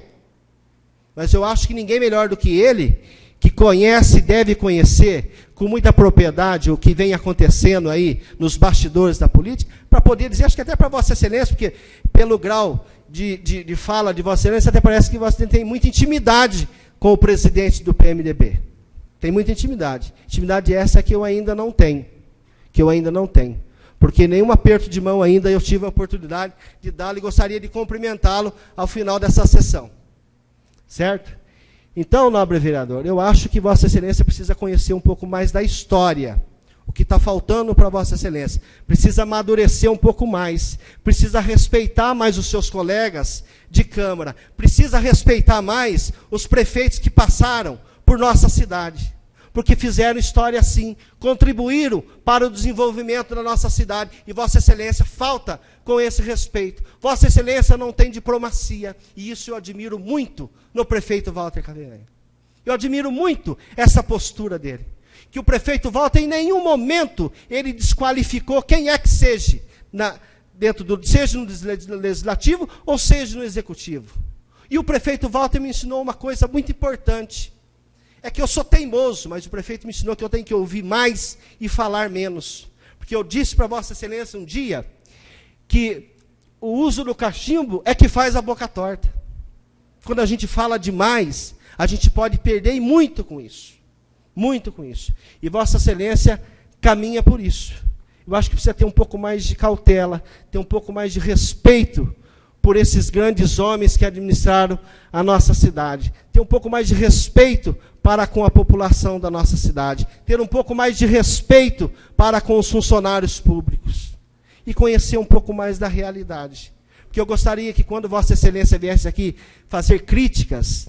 Mas eu acho que ninguém melhor do que ele, que conhece e deve conhecer com muita propriedade o que vem acontecendo aí nos bastidores da política, para poder dizer, acho que até para Vossa Excelência, porque pelo grau de fala de Vossa Excelência, até parece que Vossa Excelência tem muita intimidade com o presidente do PMDB. Tem muita intimidade. Intimidade essa que eu ainda não tenho. que eu ainda não tenho. Porque nenhum aperto de mão ainda eu tive a oportunidade de dá-lo e gostaria de cumprimentá-lo ao final dessa sessão. Certo? Então, nobre vereador, eu acho que Vossa Excelência precisa conhecer um pouco mais da história. O que está faltando para Vossa Excelência. Precisa amadurecer um pouco mais. Precisa respeitar mais os seus colegas de Câmara. Precisa respeitar mais os prefeitos que passaram por nossa cidade. Porque fizeram história sim, contribuíram para o desenvolvimento da nossa cidade. E Vossa Excelência falta com esse respeito. Vossa Excelência não tem diplomacia. E isso eu admiro muito no prefeito Walter Cadeira. Eu admiro muito essa postura dele. Que o prefeito Walter, em nenhum momento, ele desqualificou quem é que seja, seja no legislativo ou seja no executivo. E o prefeito Walter me ensinou uma coisa muito importante. É que eu sou teimoso, mas o prefeito me ensinou que eu tenho que ouvir mais e falar menos. Porque eu disse para Vossa Excelência um dia que o uso do cachimbo é que faz a boca torta. Quando a gente fala demais, a gente pode perder e muito com isso. Muito com isso. E Vossa Excelência caminha por isso. Eu acho que precisa ter um pouco mais de cautela, ter um pouco mais de respeito por esses grandes homens que administraram a nossa cidade. Ter um pouco mais de respeito para com a população da nossa cidade. Ter um pouco mais de respeito para com os funcionários públicos. E conhecer um pouco mais da realidade. Porque eu gostaria que quando Vossa Excelência viesse aqui fazer críticas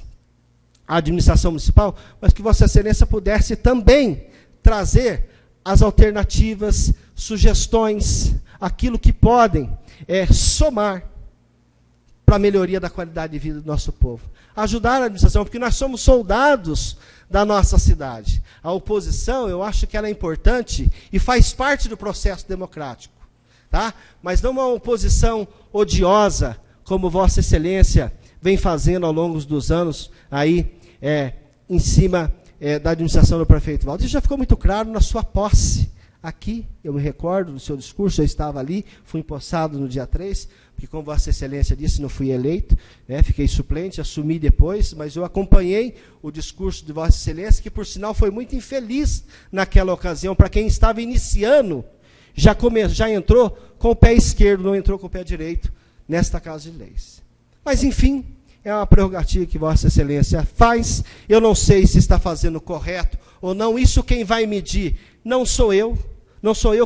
à administração municipal, mas que Vossa Excelência pudesse também trazer as alternativas, sugestões, aquilo que podem somar para a melhoria da qualidade de vida do nosso povo. Ajudar a administração, porque nós somos soldados da nossa cidade. A oposição, eu acho que ela é importante e faz parte do processo democrático. Tá? Mas não uma oposição odiosa, como Vossa Excelência vem fazendo ao longo dos anos, aí, em cima da administração do prefeito Walter. Isso já ficou muito claro na sua posse. Aqui, eu me recordo do seu discurso, eu estava ali, fui empossado no dia 3, porque, como Vossa Excelência disse, não fui eleito, fiquei suplente, assumi depois, mas eu acompanhei o discurso de Vossa Excelência, que, por sinal, foi muito infeliz naquela ocasião, para quem estava iniciando, já entrou com o pé esquerdo, não entrou com o pé direito, nesta Casa de Leis. Mas, enfim, é uma prerrogativa que Vossa Excelência faz, eu não sei se está fazendo correto ou não, isso quem vai medir não sou eu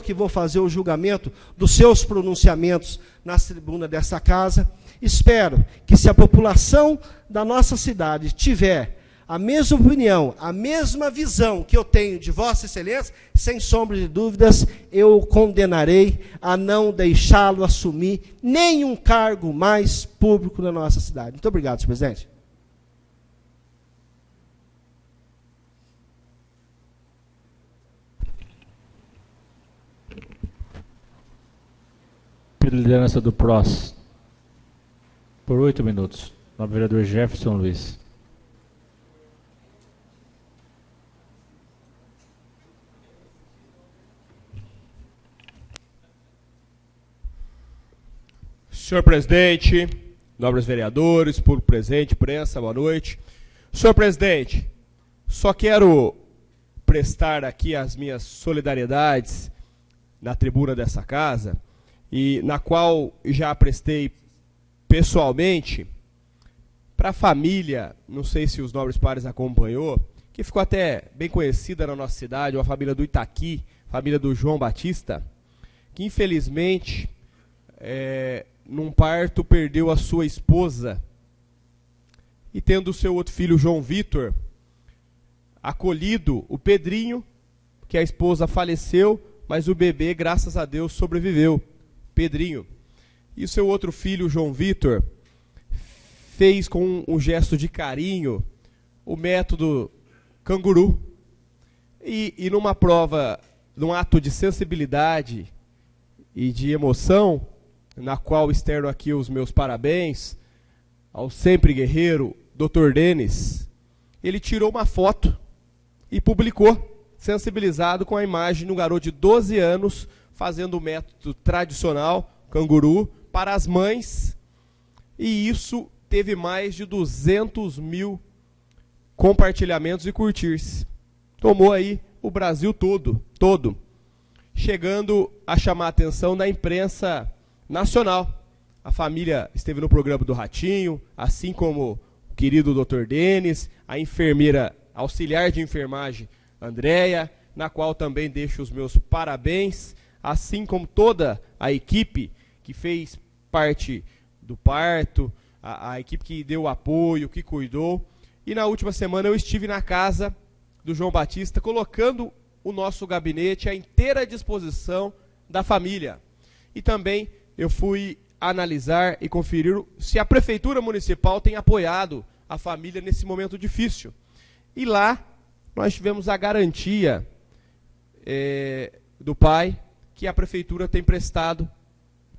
que vou fazer o julgamento dos seus pronunciamentos nas tribunas dessa casa. Espero que, se a população da nossa cidade tiver a mesma opinião, a mesma visão que eu tenho de Vossa Excelência, sem sombra de dúvidas, eu o condenarei a não deixá-lo assumir nenhum cargo mais público na nossa cidade. Muito obrigado, senhor presidente. Pela liderança do PROS, por 8 minutos, o vereador Jefferson Luiz. Senhor presidente, nobres vereadores, público presente, imprensa, boa noite. Senhor presidente, só quero prestar aqui as minhas solidariedades na tribuna dessa casa, e na qual já prestei pessoalmente para a família, não sei se os nobres pares acompanhou, que ficou até bem conhecida na nossa cidade, a família do Itaqui, família do João Batista, que infelizmente, num parto, perdeu a sua esposa, e tendo o seu outro filho, João Vitor, acolhido, o Pedrinho, que a esposa faleceu, mas o bebê, graças a Deus, sobreviveu. Pedrinho. E o seu outro filho, João Vitor, fez com um gesto de carinho o método canguru. E numa prova, num ato de sensibilidade e de emoção, na qual externo aqui os meus parabéns ao sempre guerreiro Dr. Denis, ele tirou uma foto e publicou, sensibilizado com a imagem de um garoto de 12 anos fazendo o método tradicional, canguru, para as mães, e isso teve mais de 200 mil compartilhamentos e curtir-se. Tomou aí o Brasil todo. chegando a chamar a atenção da imprensa nacional. A família esteve no programa do Ratinho, assim como o querido Dr. Denis, a enfermeira auxiliar de enfermagem Andréia, na qual também deixo os meus parabéns, assim como toda a equipe que fez parte do parto, a equipe que deu apoio, que cuidou. E na última semana eu estive na casa do João Batista, colocando o nosso gabinete à inteira disposição da família. E também eu fui analisar e conferir se a Prefeitura Municipal tem apoiado a família nesse momento difícil. E lá nós tivemos a garantia do pai que a Prefeitura tem prestado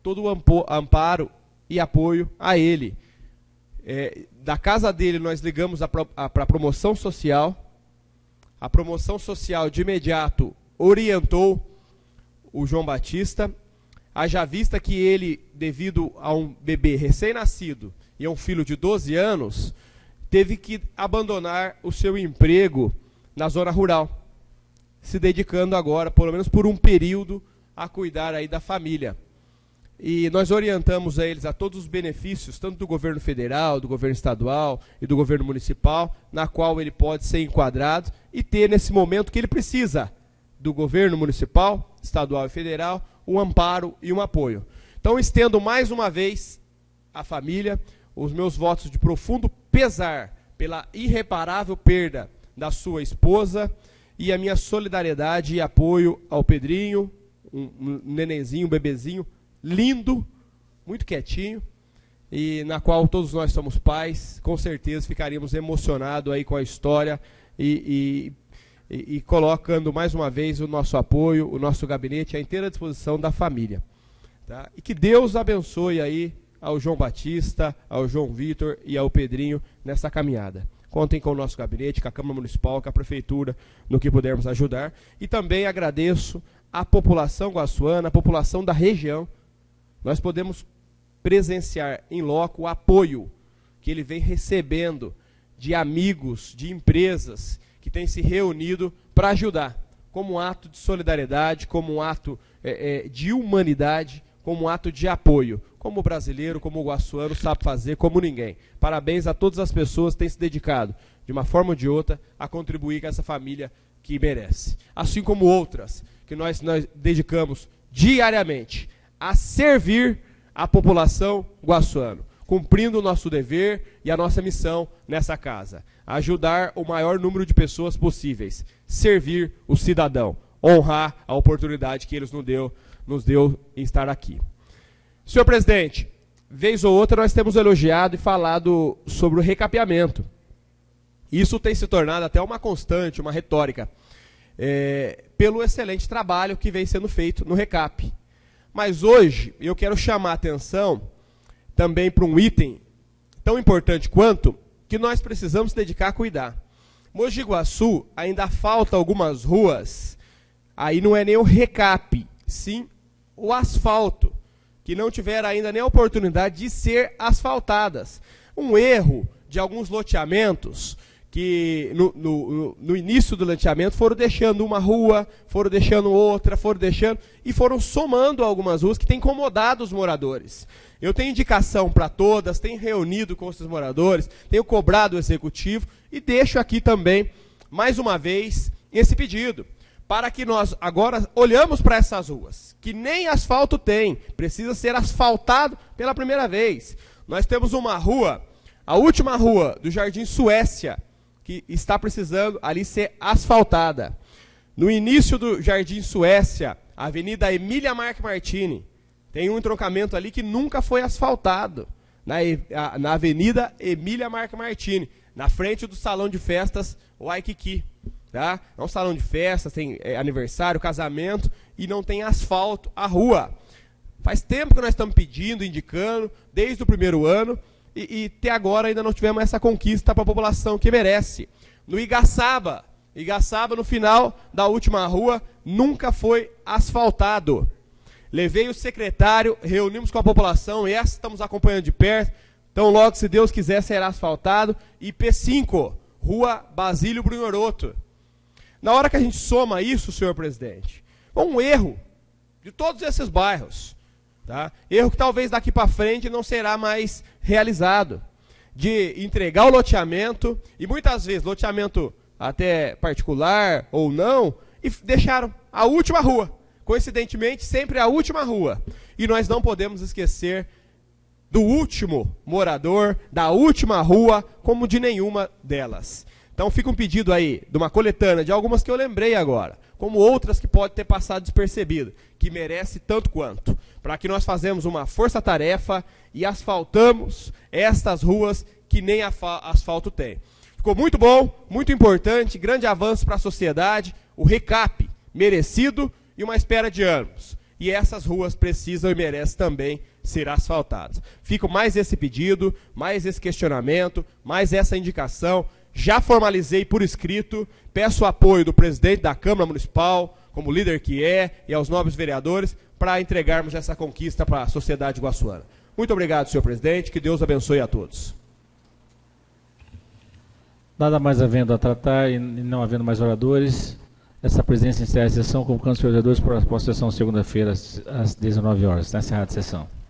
todo o amparo e apoio a ele. Da casa dele nós ligamos para a promoção social. A promoção social de imediato orientou o João Batista, haja vista que ele, devido a um bebê recém-nascido e a um filho de 12 anos, teve que abandonar o seu emprego na zona rural, se dedicando agora, pelo menos por um período, a cuidar aí da família. E nós orientamos a eles a todos os benefícios, tanto do governo federal, do governo estadual e do governo municipal, na qual ele pode ser enquadrado e ter, nesse momento que ele precisa do governo municipal, estadual e federal, um amparo e um apoio. Então, estendo mais uma vez à família os meus votos de profundo pesar pela irreparável perda da sua esposa e a minha solidariedade e apoio ao Pedrinho, um nenenzinho, um bebezinho, lindo, muito quietinho, e na qual todos nós somos pais, com certeza ficaríamos emocionados aí com a história e colocando mais uma vez o nosso apoio, o nosso gabinete à inteira disposição da família. Tá? E que Deus abençoe aí ao João Batista, ao João Vitor e ao Pedrinho nessa caminhada. Contem com o nosso gabinete, com a Câmara Municipal, com a Prefeitura, no que pudermos ajudar. E também agradeço à população guaçuana, à população da região. Nós podemos presenciar em loco o apoio que ele vem recebendo de amigos, de empresas que têm se reunido para ajudar, como um ato de solidariedade, como um ato de humanidade, como um ato de apoio, como o brasileiro, como o guaçuano sabe fazer, como ninguém. Parabéns a todas as pessoas que têm se dedicado, de uma forma ou de outra, a contribuir com essa família que merece. Assim como outras que nós dedicamos diariamente a servir a população guaçuana, cumprindo o nosso dever e a nossa missão nessa casa. Ajudar o maior número de pessoas possíveis, servir o cidadão, honrar a oportunidade que ele nos deu em estar aqui. Senhor presidente, vez ou outra nós temos elogiado e falado sobre o recapeamento. Isso tem se tornado até uma constante, uma retórica, pelo excelente trabalho que vem sendo feito no recap. Mas hoje eu quero chamar a atenção também para um item tão importante quanto que nós precisamos dedicar a cuidar. Mogi Guaçu ainda falta algumas ruas, aí não é nem o recap, sim o asfalto, que não tiveram ainda nem a oportunidade de ser asfaltadas. Um erro de alguns loteamentos que no início do loteamento foram deixando uma rua, foram deixando outra, e foram somando algumas ruas que têm incomodado os moradores. Eu tenho indicação para todas, tenho reunido com esses moradores, tenho cobrado o executivo e deixo aqui também, mais uma vez, esse pedido, para que nós agora olhamos para essas ruas, que nem asfalto tem, precisa ser asfaltado pela primeira vez. Nós temos uma rua, a última rua do Jardim Suécia, que está precisando ali ser asfaltada. No início do Jardim Suécia, a Avenida Emília Marque Martini, tem um entroncamento ali que nunca foi asfaltado, na Avenida Emília Marque Martini, na frente do Salão de Festas Waikiki. Tá? É um salão de festas, tem aniversário, casamento, e não tem asfalto a rua. Faz tempo que nós estamos pedindo, indicando, desde o primeiro ano, e até agora ainda não tivemos essa conquista para a população que merece. No Igaçaba, no final da última rua, nunca foi asfaltado. Levei o secretário, reunimos com a população, e essa estamos acompanhando de perto, então logo, se Deus quiser, será asfaltado. E P5, Rua Basílio Brunhoroto. Na hora que a gente soma isso, senhor presidente, um erro de todos esses bairros. Tá? Erro que talvez daqui para frente não será mais realizado, de entregar o loteamento, e muitas vezes loteamento até particular ou não, e deixaram a última rua, coincidentemente sempre a última rua. E nós não podemos esquecer do último morador, da última rua, como de nenhuma delas. Então fica um pedido aí, de uma coletânea, de algumas que eu lembrei agora, como outras que pode ter passado despercebido, que merece tanto quanto, para que nós façamos uma força-tarefa e asfaltamos estas ruas que nem asfalto tem. Ficou muito bom, muito importante, grande avanço para a sociedade, o recap merecido e uma espera de anos. E essas ruas precisam e merecem também ser asfaltadas. Fica mais esse pedido, mais esse questionamento, mais essa indicação. Já formalizei por escrito, peço o apoio do presidente da Câmara Municipal, como líder que é, e aos nobres vereadores, para entregarmos essa conquista para a sociedade iguaçuana. Muito obrigado, senhor presidente, que Deus abençoe a todos. Nada mais havendo a tratar e não havendo mais oradores, essa presidência encerra a sessão, convocando os vereadores para a próxima sessão segunda-feira, às 19 horas. Está encerrada a sessão.